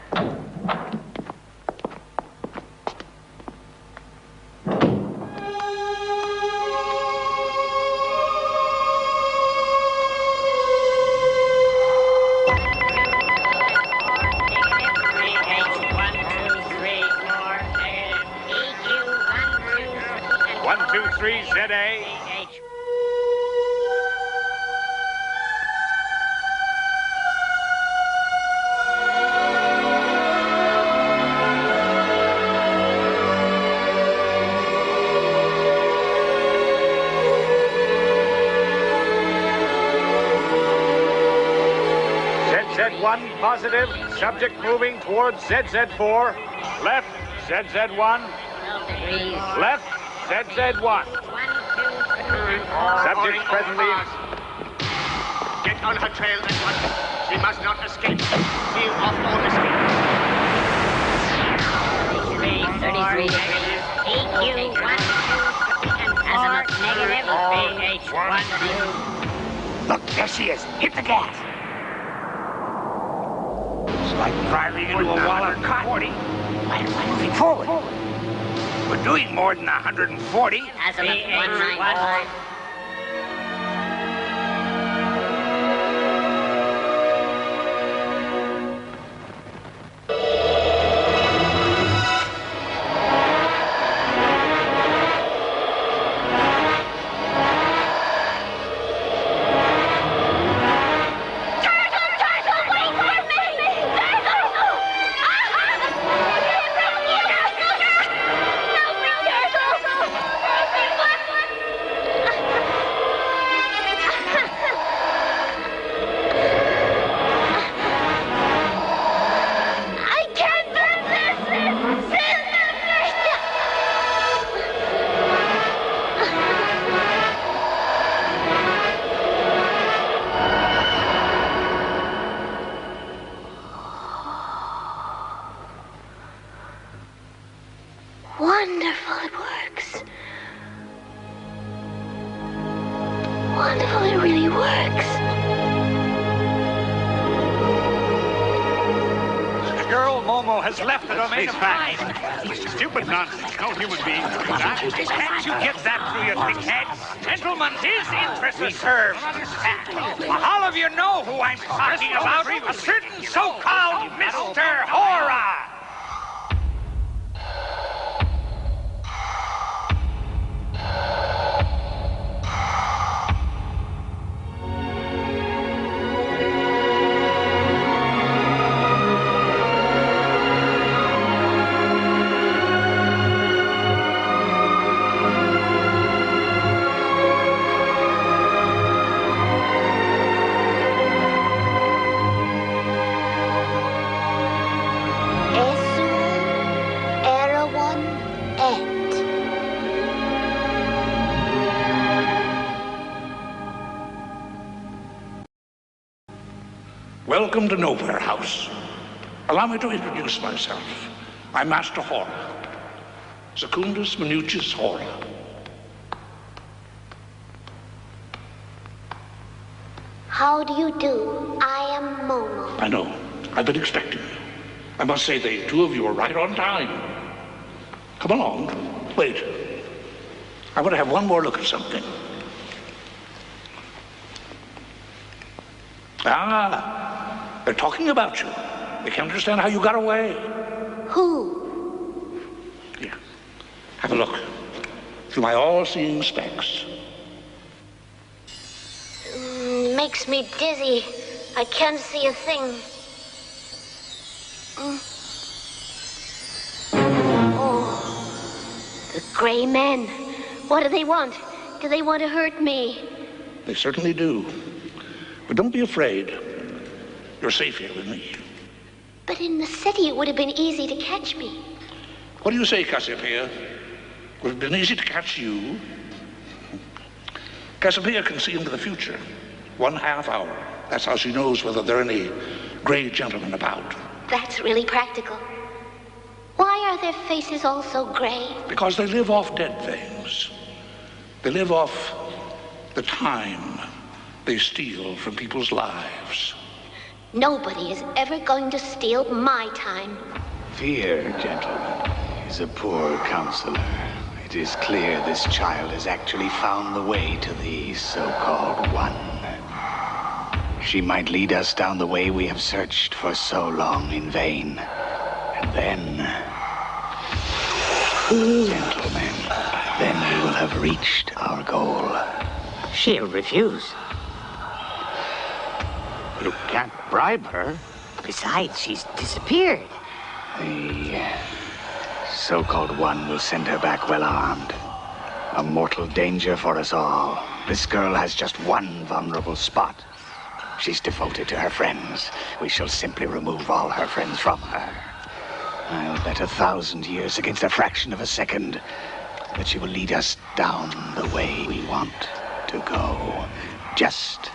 ZA. ZZ1 positive, subject moving towards ZZ4. Left, ZZ1. Left, ZZ1. Subject presently. Get on her trail at once. She must not escape. Seal off all escape. 33 negative. EQ1 and azimuth negative. BH1. Look, there she is. Hit the gas. It's like driving into a wall of cotton. Why moving forward? We're doing more than 140. Azimuth 191. Wonderful, it works. Wonderful, it really works. The girl, Momo, has left the domain of fact. Stupid nonsense. No human being can do that. Can't you get that through your thick heads? Gentlemen, his interests are served. All of you know who I'm talking about. A certain so-called Mr. Horror. Welcome to Nowhere House. Allow me to introduce myself. I'm Master Horror. Secundus Minucius Horror. How do you do? I am Momo. I know. I've been expecting you. I must say the two of you are right on time. Come along. Wait. I want to have one more look at something. Ah, they're talking about you. They can't understand how you got away. Who? Here, have a look through my all-seeing specs. Makes me dizzy. I can't see a thing. Oh, the gray men. What do they want? Do they want to hurt me? They certainly do. But don't be afraid. You're safe here with me. But in the city, it would have been easy to catch me. What do you say, Cassiopeia? Would it have been easy to catch you? Cassiopeia can see into the future. 1/2 hour. That's how she knows whether there are any gray gentlemen about. That's really practical. Why are their faces all so gray? Because they live off dead things. They live off the time they steal from people's lives. Nobody is ever going to steal my time. Fear, gentlemen, is a poor counselor. It is clear this child has actually found the way to the so-called one. She might lead us down the way we have searched for so long in vain. And then, gentlemen, then we will have reached our goal. She'll refuse. You can't bribe her. Besides, she's disappeared. The so-called one will send her back well armed. A mortal danger for us all. This girl has just one vulnerable spot. She's devoted to her friends. We shall simply remove all her friends from her. I'll bet 1,000 years against a fraction of a second that she will lead us down the way we want to go. Just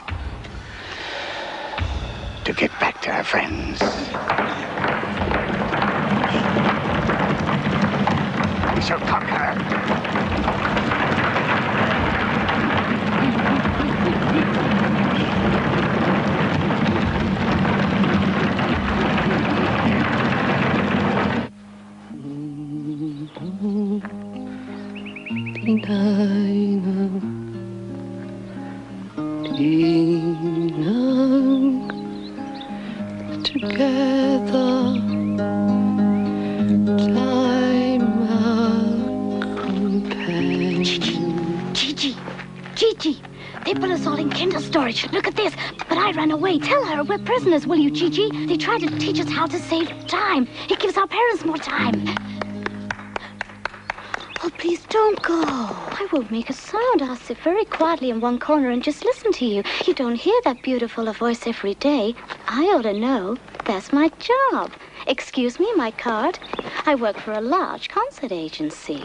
to get back to her friends. We shall conquer her. Together, time a companion. Gigi, they put us all in kinder storage. Look at this. But I ran away. Tell her we're prisoners, will you, Gigi? They tried to teach us how to save time. It gives our parents more time. Oh, please don't go. I won't make a sound. I'll sit very quietly in one corner and just listen to you. You don't hear that beautiful a voice every day. I ought to know. That's my job. Excuse me, my card. I work for a large concert agency.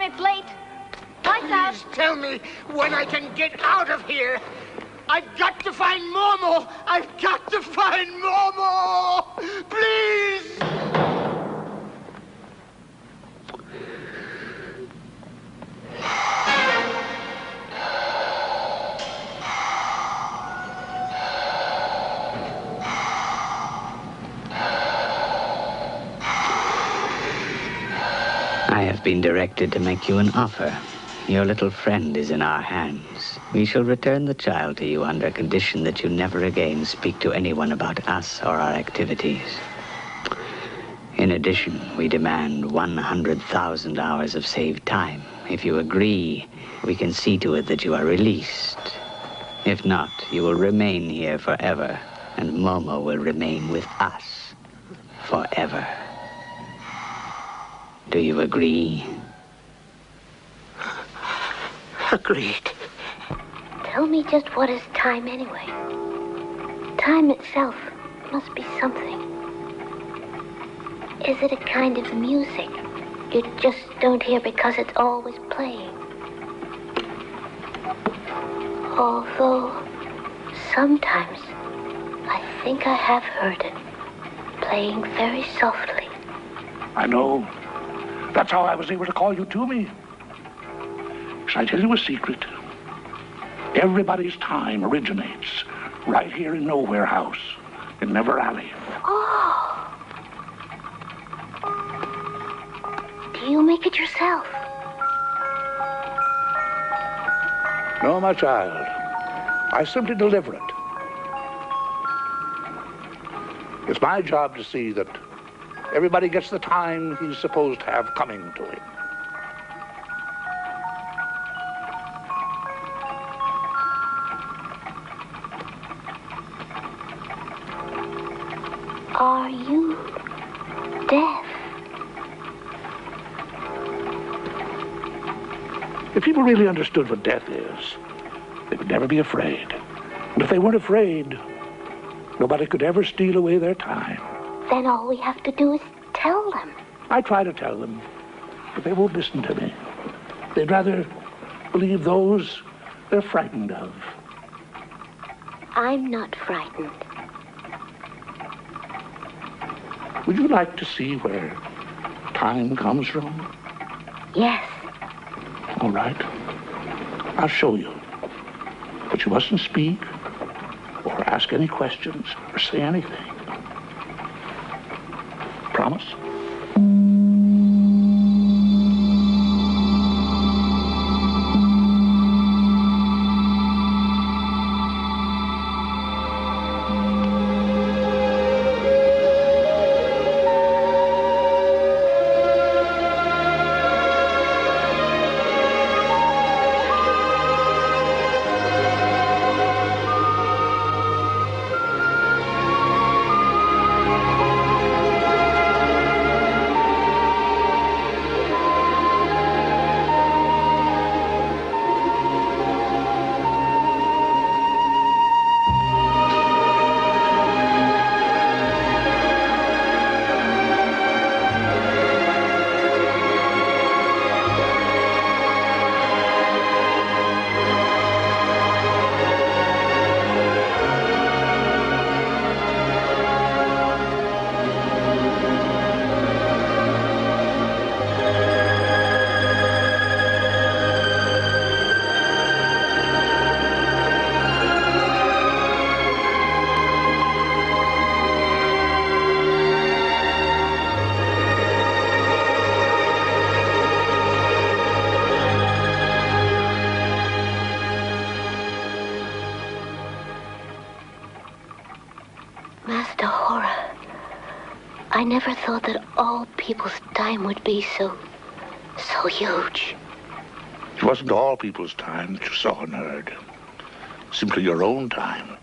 time, it's late. Lights out. Please tell me when I can get out of here. I've got to find Momo. I've got to find Momo. Please. I have been directed to make you an offer. Your little friend is in our hands. We shall return the child to you under condition that you never again speak to anyone about us or our activities. In addition, we demand 100,000 hours of saved time. If you agree, we can see to it that you are released. If not, you will remain here forever, and Momo will remain with us forever. Do you agree? Agreed. Tell me just what is time anyway? Time itself must be something. Is it a kind of music you just don't hear because it's always playing? Although sometimes I think I have heard it playing very softly. I know. That's how I was able to call you to me. Shall I tell you a secret? Everybody's time originates right here in Nowhere House, in Never Alley. Oh. Do you make it yourself? No, my child. I simply deliver it. It's my job to see that everybody gets the time he's supposed to have coming to him. Are you deaf? If people really understood what death is, they would never be afraid. And if they weren't afraid, nobody could ever steal away their time. Then all we have to do is tell them. I try to tell them, but they won't listen to me. They'd rather believe those they're frightened of. I'm not frightened. Would you like to see where time comes from? Yes. All right. I'll show you. But you mustn't speak or ask any questions or say anything. Promise? I never thought that all people's time would be so huge. It wasn't all people's time that you saw and heard. Simply your own time.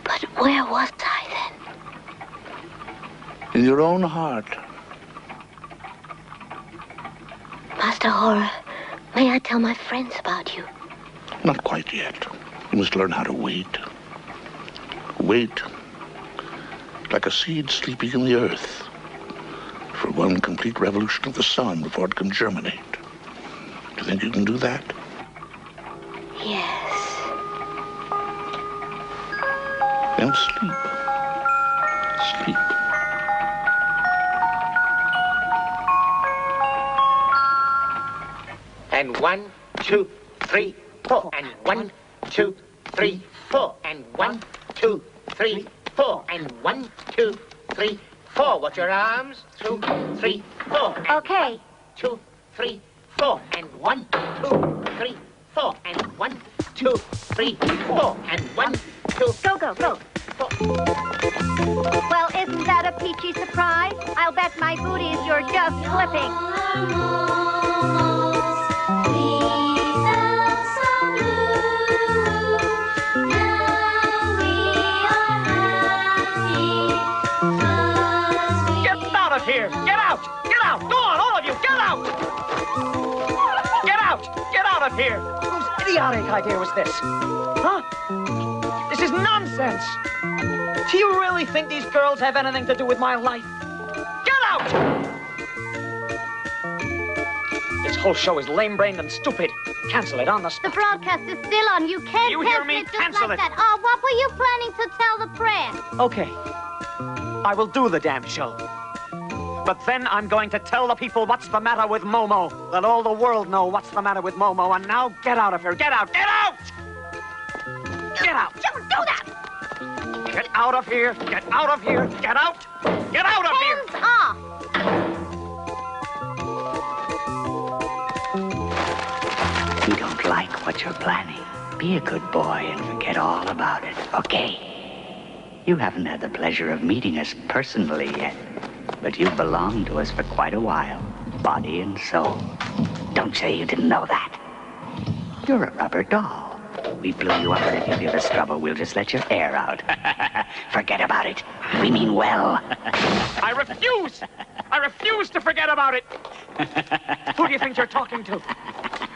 But where was I then? In your own heart. Master Horror, may I tell my friends about you? Not quite yet. You must learn how to wait. Wait. Like a seed sleeping in the earth. for one complete revolution of the sun before it can germinate. Do you think you can do that? Yes. Then sleep. Sleep. And 1, 2, 3, 4. And 1, 2, 3, 4. And 1, 2, 3, 4. And 1, 2, 3, 4. Watch your arms. 2, 3, 4. Okay. 2, 3, 4. And 1, 2, 3, 4. And 1, 2, 3, 4. And 1, 2. Go, go, go. 4. Well, isn't that a peachy surprise? I'll bet my booties you're just slipping. Here, get out! Get out! Go on, all of you, get out! Get out! Get out of here! Whose idiotic idea was this? Huh? This is nonsense! Do you really think these girls have anything to do with my life? Get out! This whole show is lame-brained and stupid. Cancel it on the spot. The broadcast is still on. You can't You hear cancel me? it just Cancel like it. that. Oh, what were you planning to tell the press? Okay. I will do the damn show. But then I'm going to tell the people what's the matter with Momo. Let all the world know what's the matter with Momo. And now get out of here. Get out! Get out! Get out! Don't do that! Get out of here! Get out of here! Get out! Get out of here! Hands off! You don't like what you're planning. Be a good boy and forget all about it, okay? You haven't had the pleasure of meeting us personally yet, but you've belonged to us for quite a while, body and soul. Don't say you didn't know that. You're a rubber doll. We blew you up, and if you give us trouble, we'll just let your air out. Forget about it. We mean well. I refuse! I refuse to forget about it! Who do you think you're talking to?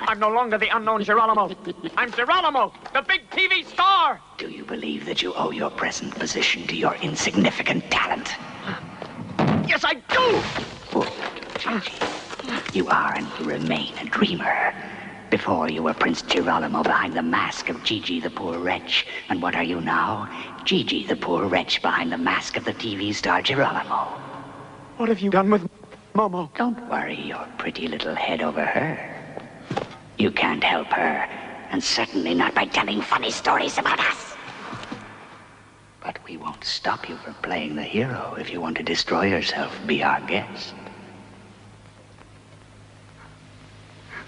I'm no longer the unknown Geronimo. I'm Geronimo, the big TV star! Do you believe that you owe your present position to your insignificant talent? Yes, I do! Poor little Gigi. You are and will remain a dreamer. Before you were Prince Geronimo behind the mask of Gigi the poor wretch. And what are you now? Gigi the poor wretch behind the mask of the TV star Geronimo. What have you done with Momo? Don't worry your pretty little head over her. You can't help her, and certainly not by telling funny stories about us. But we won't stop you from playing the hero. If you want to destroy yourself, be our guest.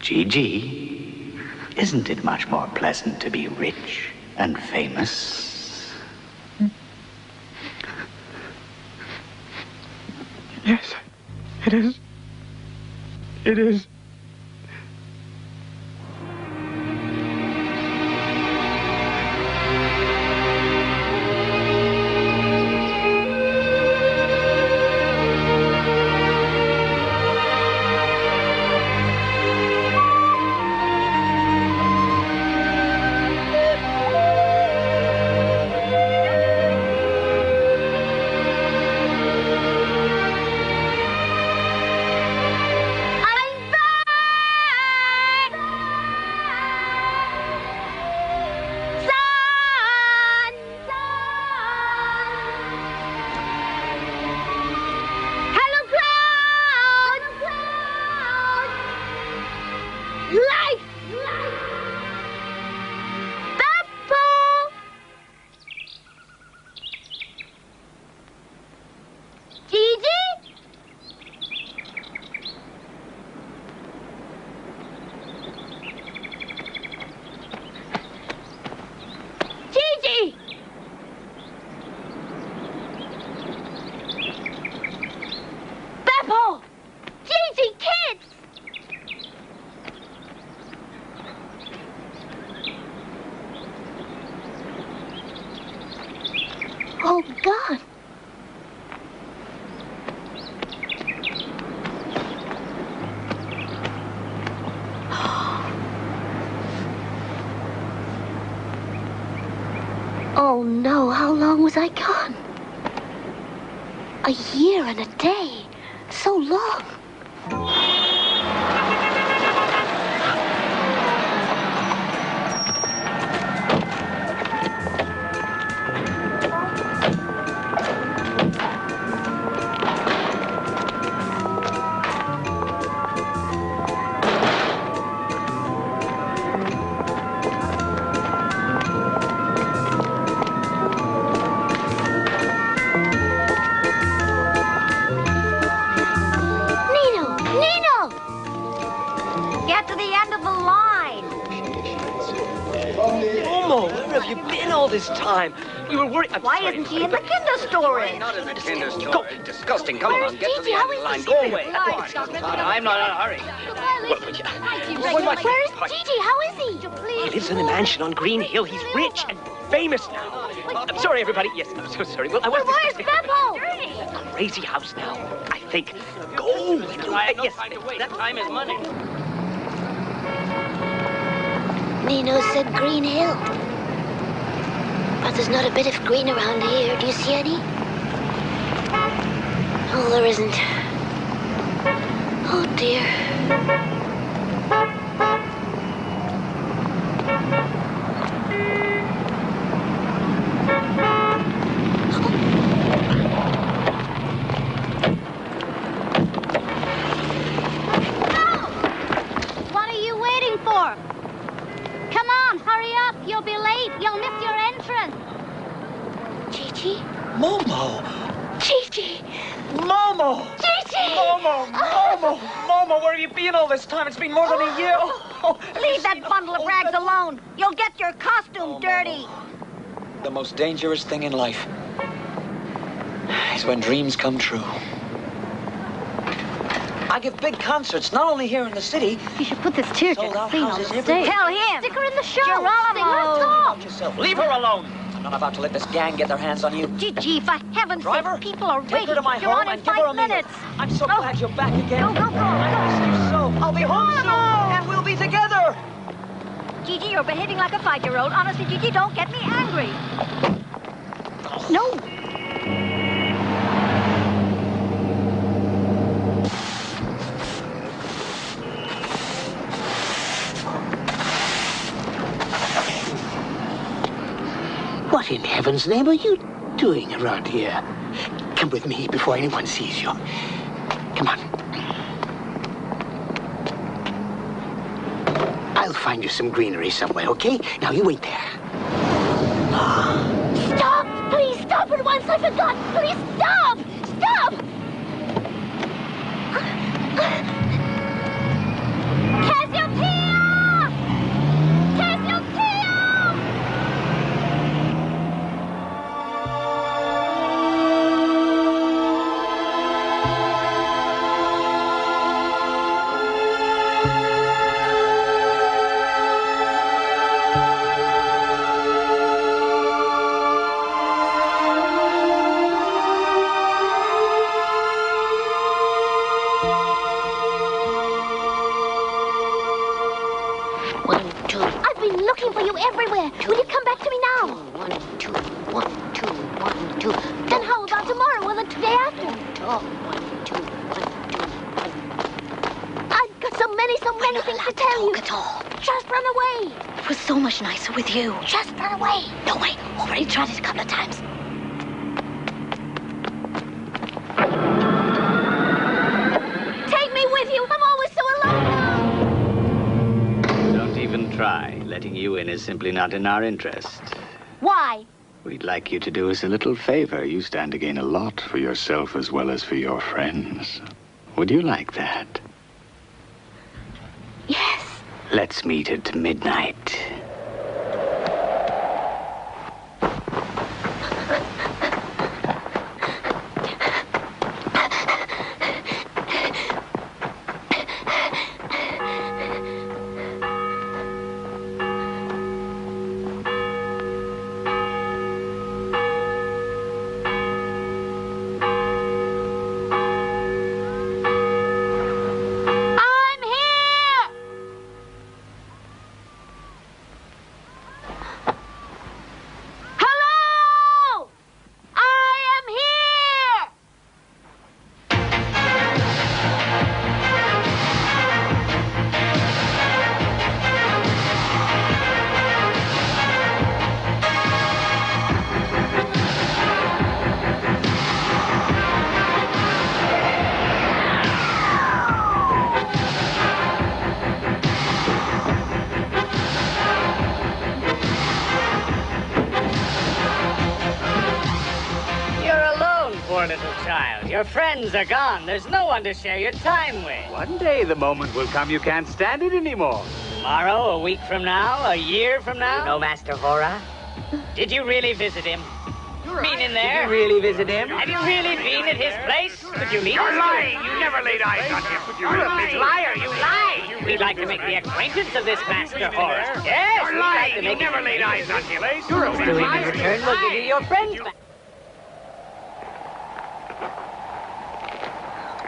Gigi, isn't it much more pleasant to be rich and famous? Yes, it is. It is. Oh, God. Oh, no. How long was I gone? A year and a day. So long. Get to the end of the line. Momo, where have you been all this time? We were worried. Why isn't he in the kinder story? Not in the kinder story. Go. Disgusting. Come Where's on, get to the Gigi? end How of the is line. the Go secret? away. I'm not in a hurry. Where's Gigi? How is he? He lives in a mansion on Green Hill. He's rich and famous now. I'm sorry, everybody. Yes, I'm so sorry. Well, I was Where's discussing Beppo? a crazy house now, I think. Go. Yes, That time is money. Nino said Green Hill. But there's not a bit of green around here. Do you see any? Oh, there isn't. Oh, dear. What are you waiting for? Come on, hurry up. You'll be late. You'll miss your entrance. Gigi? Momo! Gigi! Momo! Gigi! Momo! Momo! Momo, where have you been all this time? It's been more than a year. Leave that bundle of rags alone. You'll get your costume dirty. The most dangerous thing in life is when dreams come true. I give big concerts, not only here in the city. You should put this tearjerk scene on the stage. Tell him. Stick her in the show. Geronimo. Sing her song. Yourself. Leave her alone. I'm not about to let this gang get their hands on you. Gigi, for heaven's Driver, sake, people are take waiting. her to my You're home on in and give her 5 a meal. minutes. I'm so glad you're back again. Go, go, go. I missed you so. I'll be home soon, and we'll be together. Gigi, you're behaving like a 5-year-old. Honestly, Gigi, don't get me angry. No. What in heaven's name are you doing around here? Come with me before anyone sees you. Come on. I'll find you some greenery somewhere, okay? Now you wait there. Stop! Please stop at once. I forgot. Please stop! Stop! Cassiopeia! Cassiopeia! I've been looking for you everywhere. Will you come back to me now? 1, 2, 1, 2, 1, 2. Then how about tomorrow or the day after? 1, 2, 1, 2. I've got so many things to tell you. At all. Just run away. It was so much nicer with you. Just run away. No way. Already tried it a couple of times. Take me with you. I'm always so alone now. Don't even try. Letting you in is simply not in our interest. Why? We'd like you to do us a little favor. You stand to gain a lot for yourself as well as for your friends. Would you like that? Yes. Let's meet at midnight. I'm here. poor little child. Your friends are gone. There's no one to share your time with. One day the moment will come you can't stand it anymore. Tomorrow, a week from now, a year from now? You know Master Hora? Did you really visit him? Been in there? Did you really visit him? Have you really been at his place? Could you lead us? You're lying. You never laid eyes on him. You're a big liar. You lie. We'd like to make the acquaintance of this Master Hora. Yes, You're lying. You never laid eyes on him. You're a big liar. In return, we'll give you your friends back.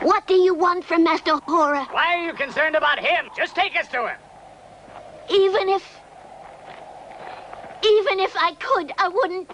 What do you want from Master Hora? Why are you concerned about him? Just take us to him. Even if I could, I wouldn't.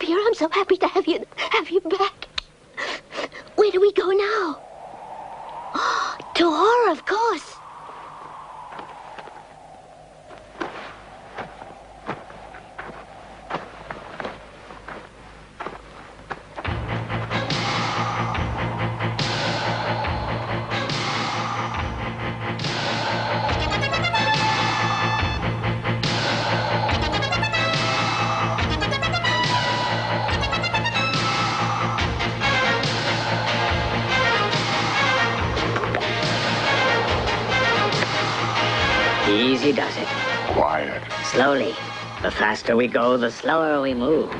I'm so happy to have you back. Where do we go now? To Hora, of course. Easy does it. Quiet. Slowly. The faster we go, the slower we move.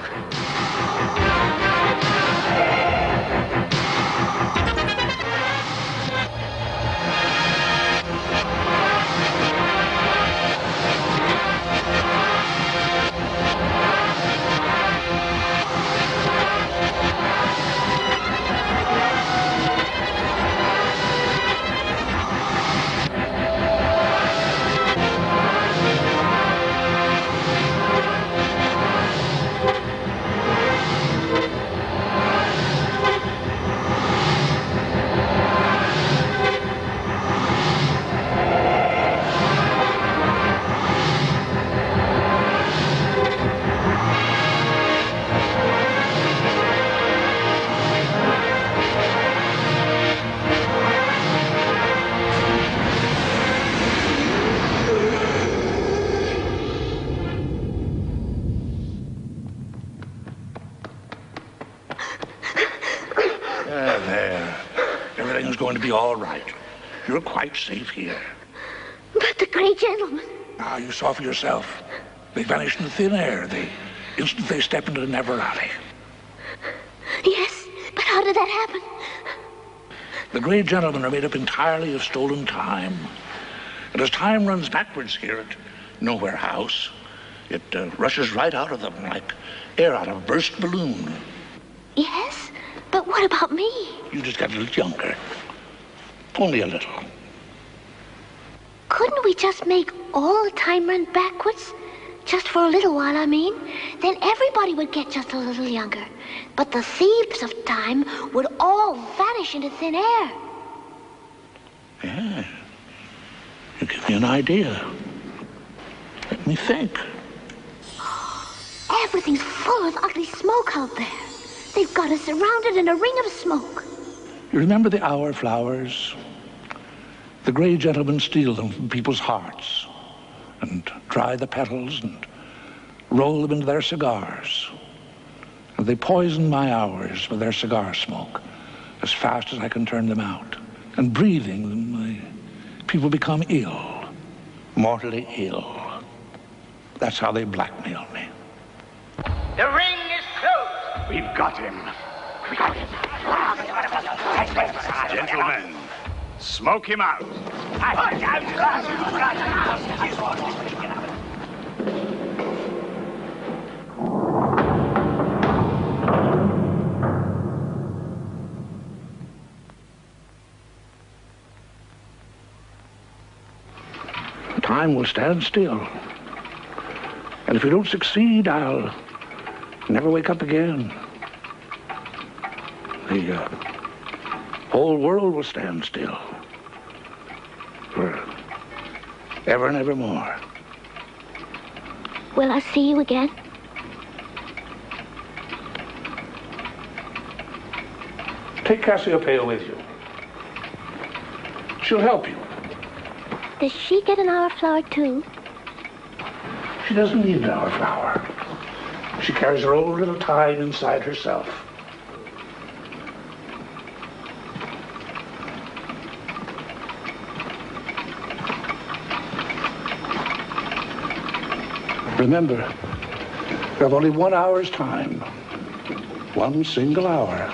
There. Everything's going to be all right. You're quite safe here. But the great gentleman. Ah, you saw for yourself. They vanished in thin air the instant they stepped into the Never Alley. Yes, but how did that happen? The great gentlemen are made up entirely of stolen time. And as time runs backwards here at Nowhere House, it rushes right out of them like air out of a burst balloon. Yes, but what about me? You just got a little younger. Only a little. Couldn't we just make all the time run backwards? Just for a little while, I mean. Then everybody would get just a little younger. But the thieves of time would all vanish into thin air. Yeah. You give me an idea. Let me think. Everything's full of ugly smoke out there. They've got us surrounded in a ring of smoke. You remember the hour flowers? The gray gentlemen steal them from people's hearts and dry the petals and roll them into their cigars. And They poison my hours with their cigar smoke as fast as I can turn them out. And breathing them, people become ill, mortally ill. That's how they blackmail me. The ring is closed. We've got him. We got him. Gentlemen, smoke him out. Time will stand still. And if we don't succeed, I'll never wake up again. The whole world will stand still. For ever and evermore. Will I see you again? Take Cassiopeia with you. She'll help you. Does she get an hour flower too? She doesn't need an hour flower. She carries her own little time inside herself. Remember, you have only 1 hour's time. 1 single hour.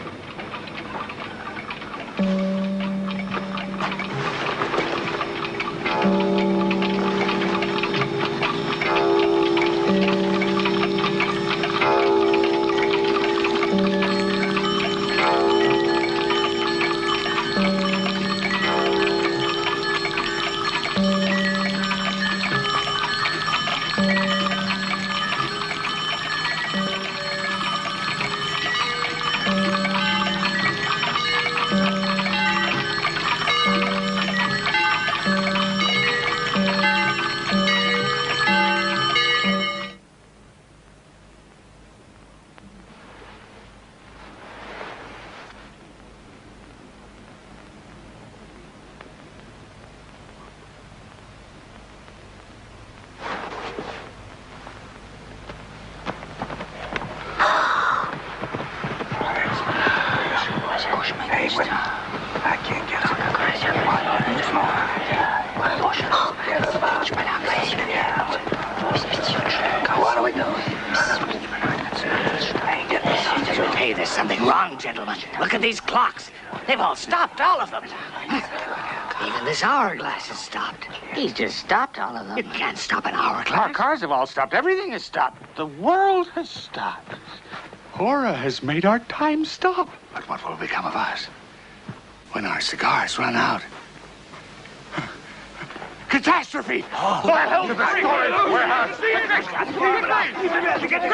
Hey, there's something wrong, gentlemen. Look at these clocks. They've all stopped, all of them. Even this hourglass has stopped. He's just stopped all of them. You can't stop an hourglass. Our cars have all stopped. Everything has stopped. The world has stopped. Horror has made our time stop. But what will become of us when our cigars run out? Catastrophe! Oh, the hell! The warehouse! Get the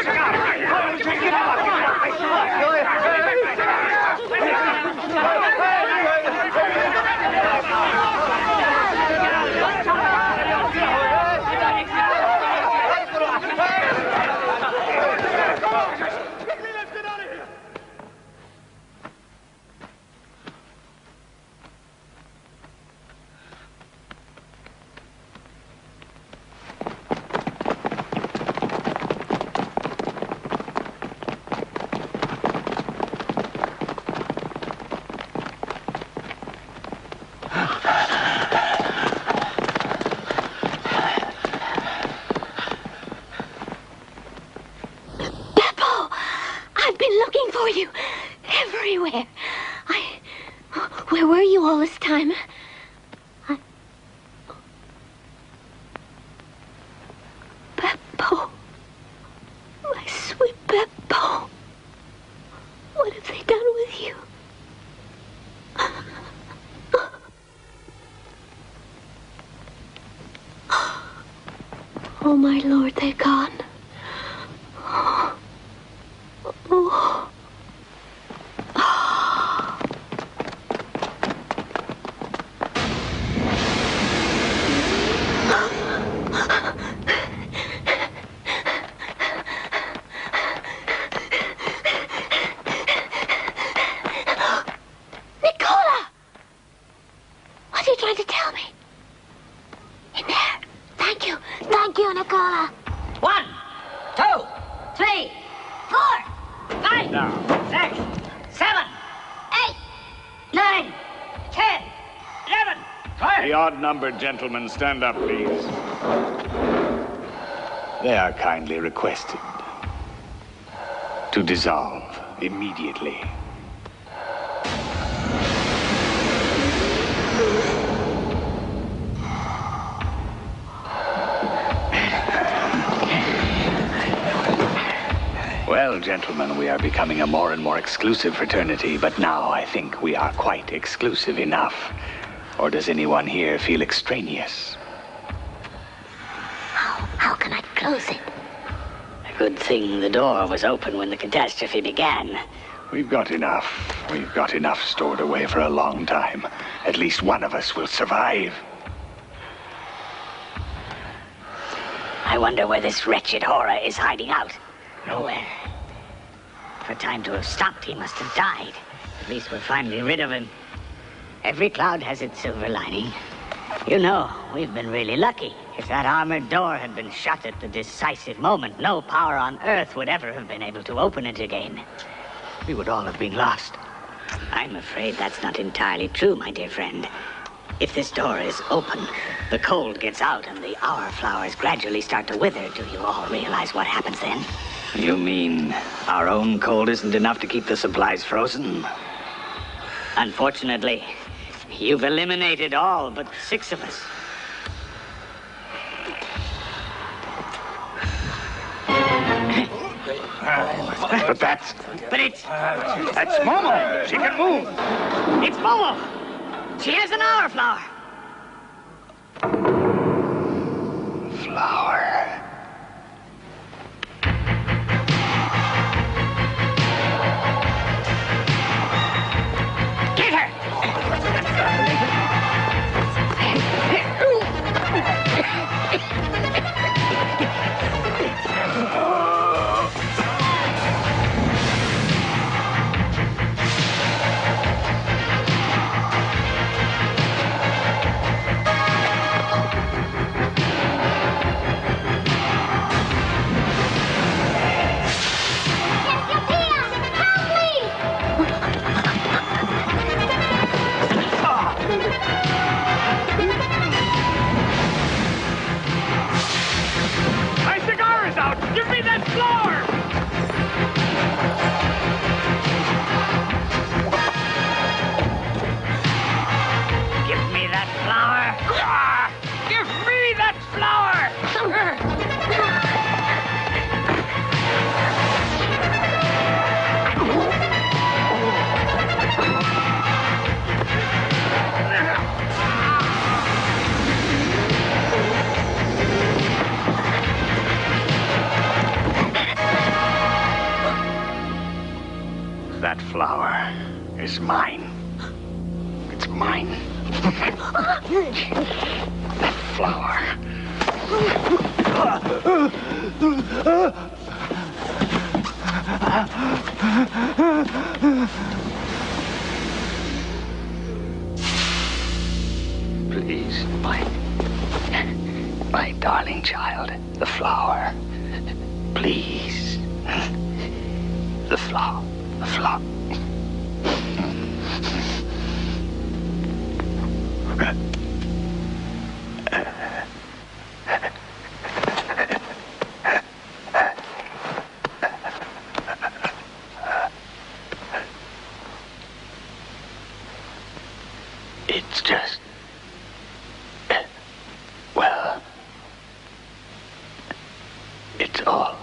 You everywhere. Where were you all this time? Beppo. My sweet Beppo. What have they done with you? Oh, my Lord, they're gone. Oh. Thank you, Nicola. 1, 2, 3, 4, 5. now. 6, 7, 8, 9, 10, 11, 12. The odd-numbered gentlemen, stand up, please. They are kindly requested to dissolve immediately. Well, gentlemen, we are becoming a more and more exclusive fraternity, but now I think we are quite exclusive enough. Or does anyone here feel extraneous? How can I close it? A good thing the door was open when the catastrophe began. We've got enough. We've got enough stored away for a long time. At least one of us will survive. I wonder where this wretched horror is hiding out. Nowhere. For time to have stopped, he must have died. At least we're finally rid of him. Every cloud has its silver lining. You know, we've been really lucky. If that armored door had been shut at the decisive moment, no power on Earth would ever have been able to open it again. We would all have been lost. I'm afraid that's not entirely true, my dear friend. If this door is open, the cold gets out and the hour flowers gradually start to wither. Do you all realize what happens then? You mean our own cold isn't enough to keep the supplies frozen? Unfortunately, you've eliminated all but 6 of us. But that's... But it's... That's Momo. She can move. It's Momo. She has an hour flower. Flower. Get her! My cigar is out! Give me that flower! Give me that flower. Ah, give me that flower! That flower is mine. It's mine. That flower. Please, my darling child, the flower. Please. The flower. The flower. It's just... well... it's all...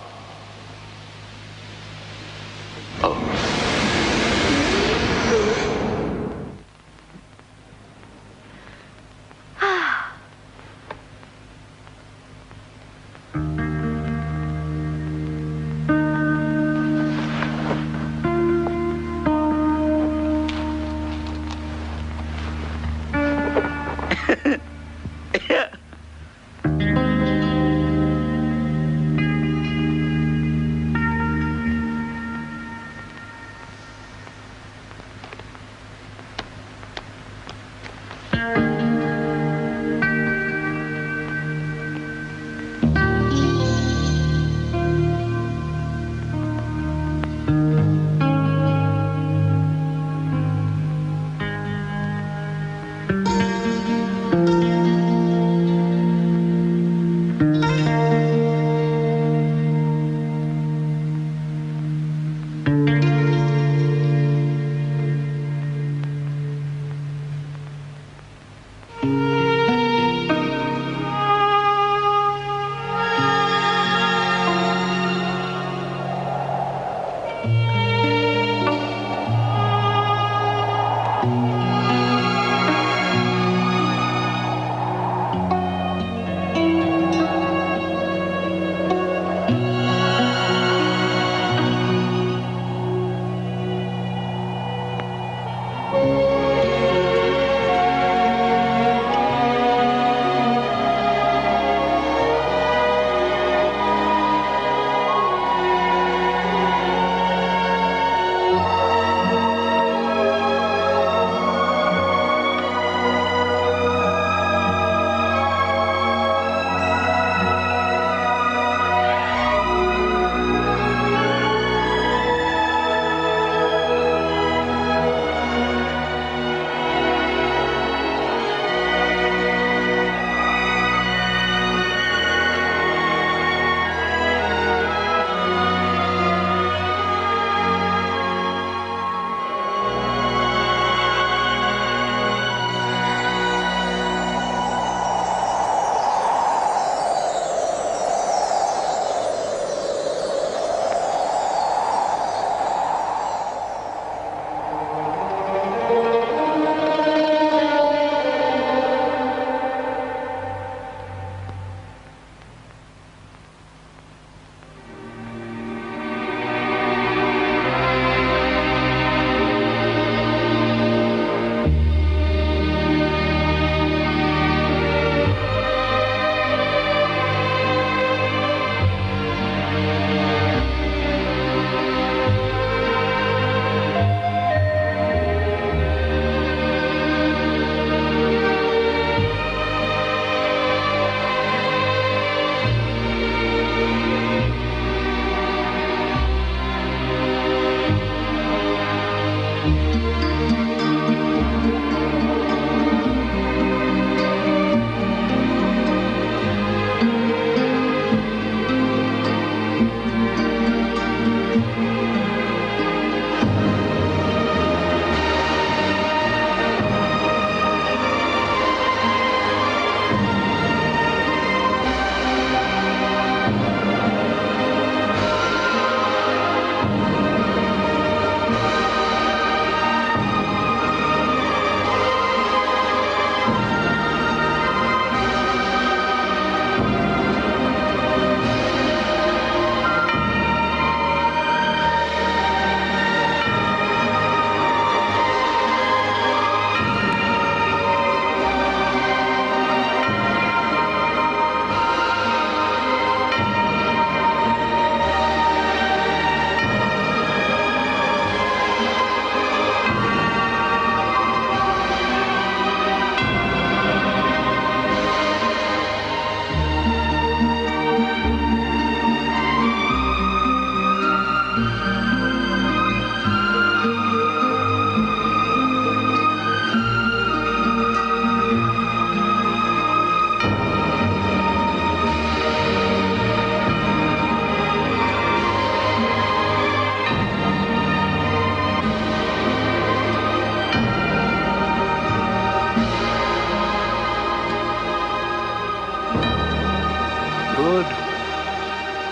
Good.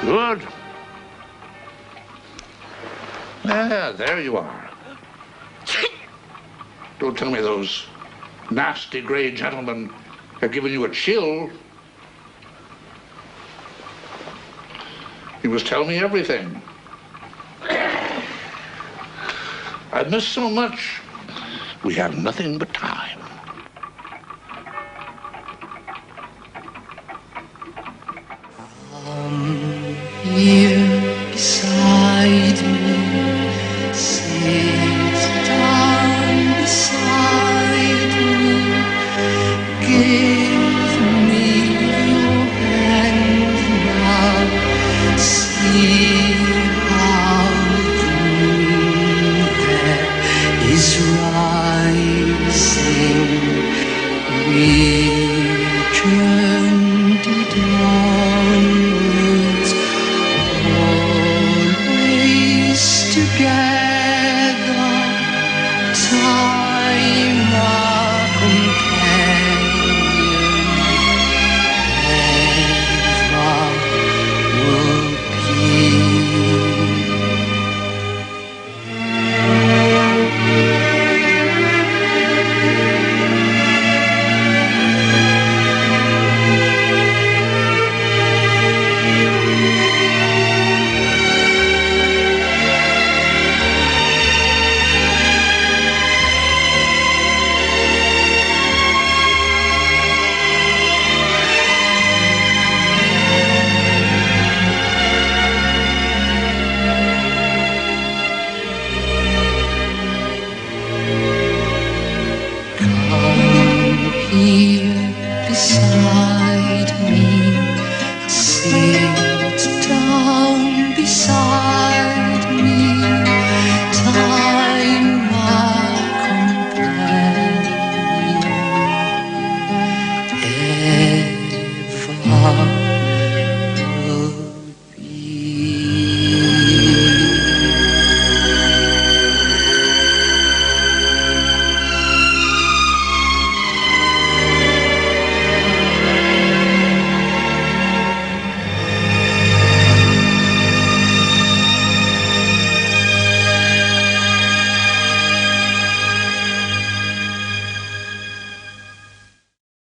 Good. Ah, there you are. Don't tell me those nasty gray gentlemen have given you a chill. You must tell me everything. I've missed so much. We have nothing but time. You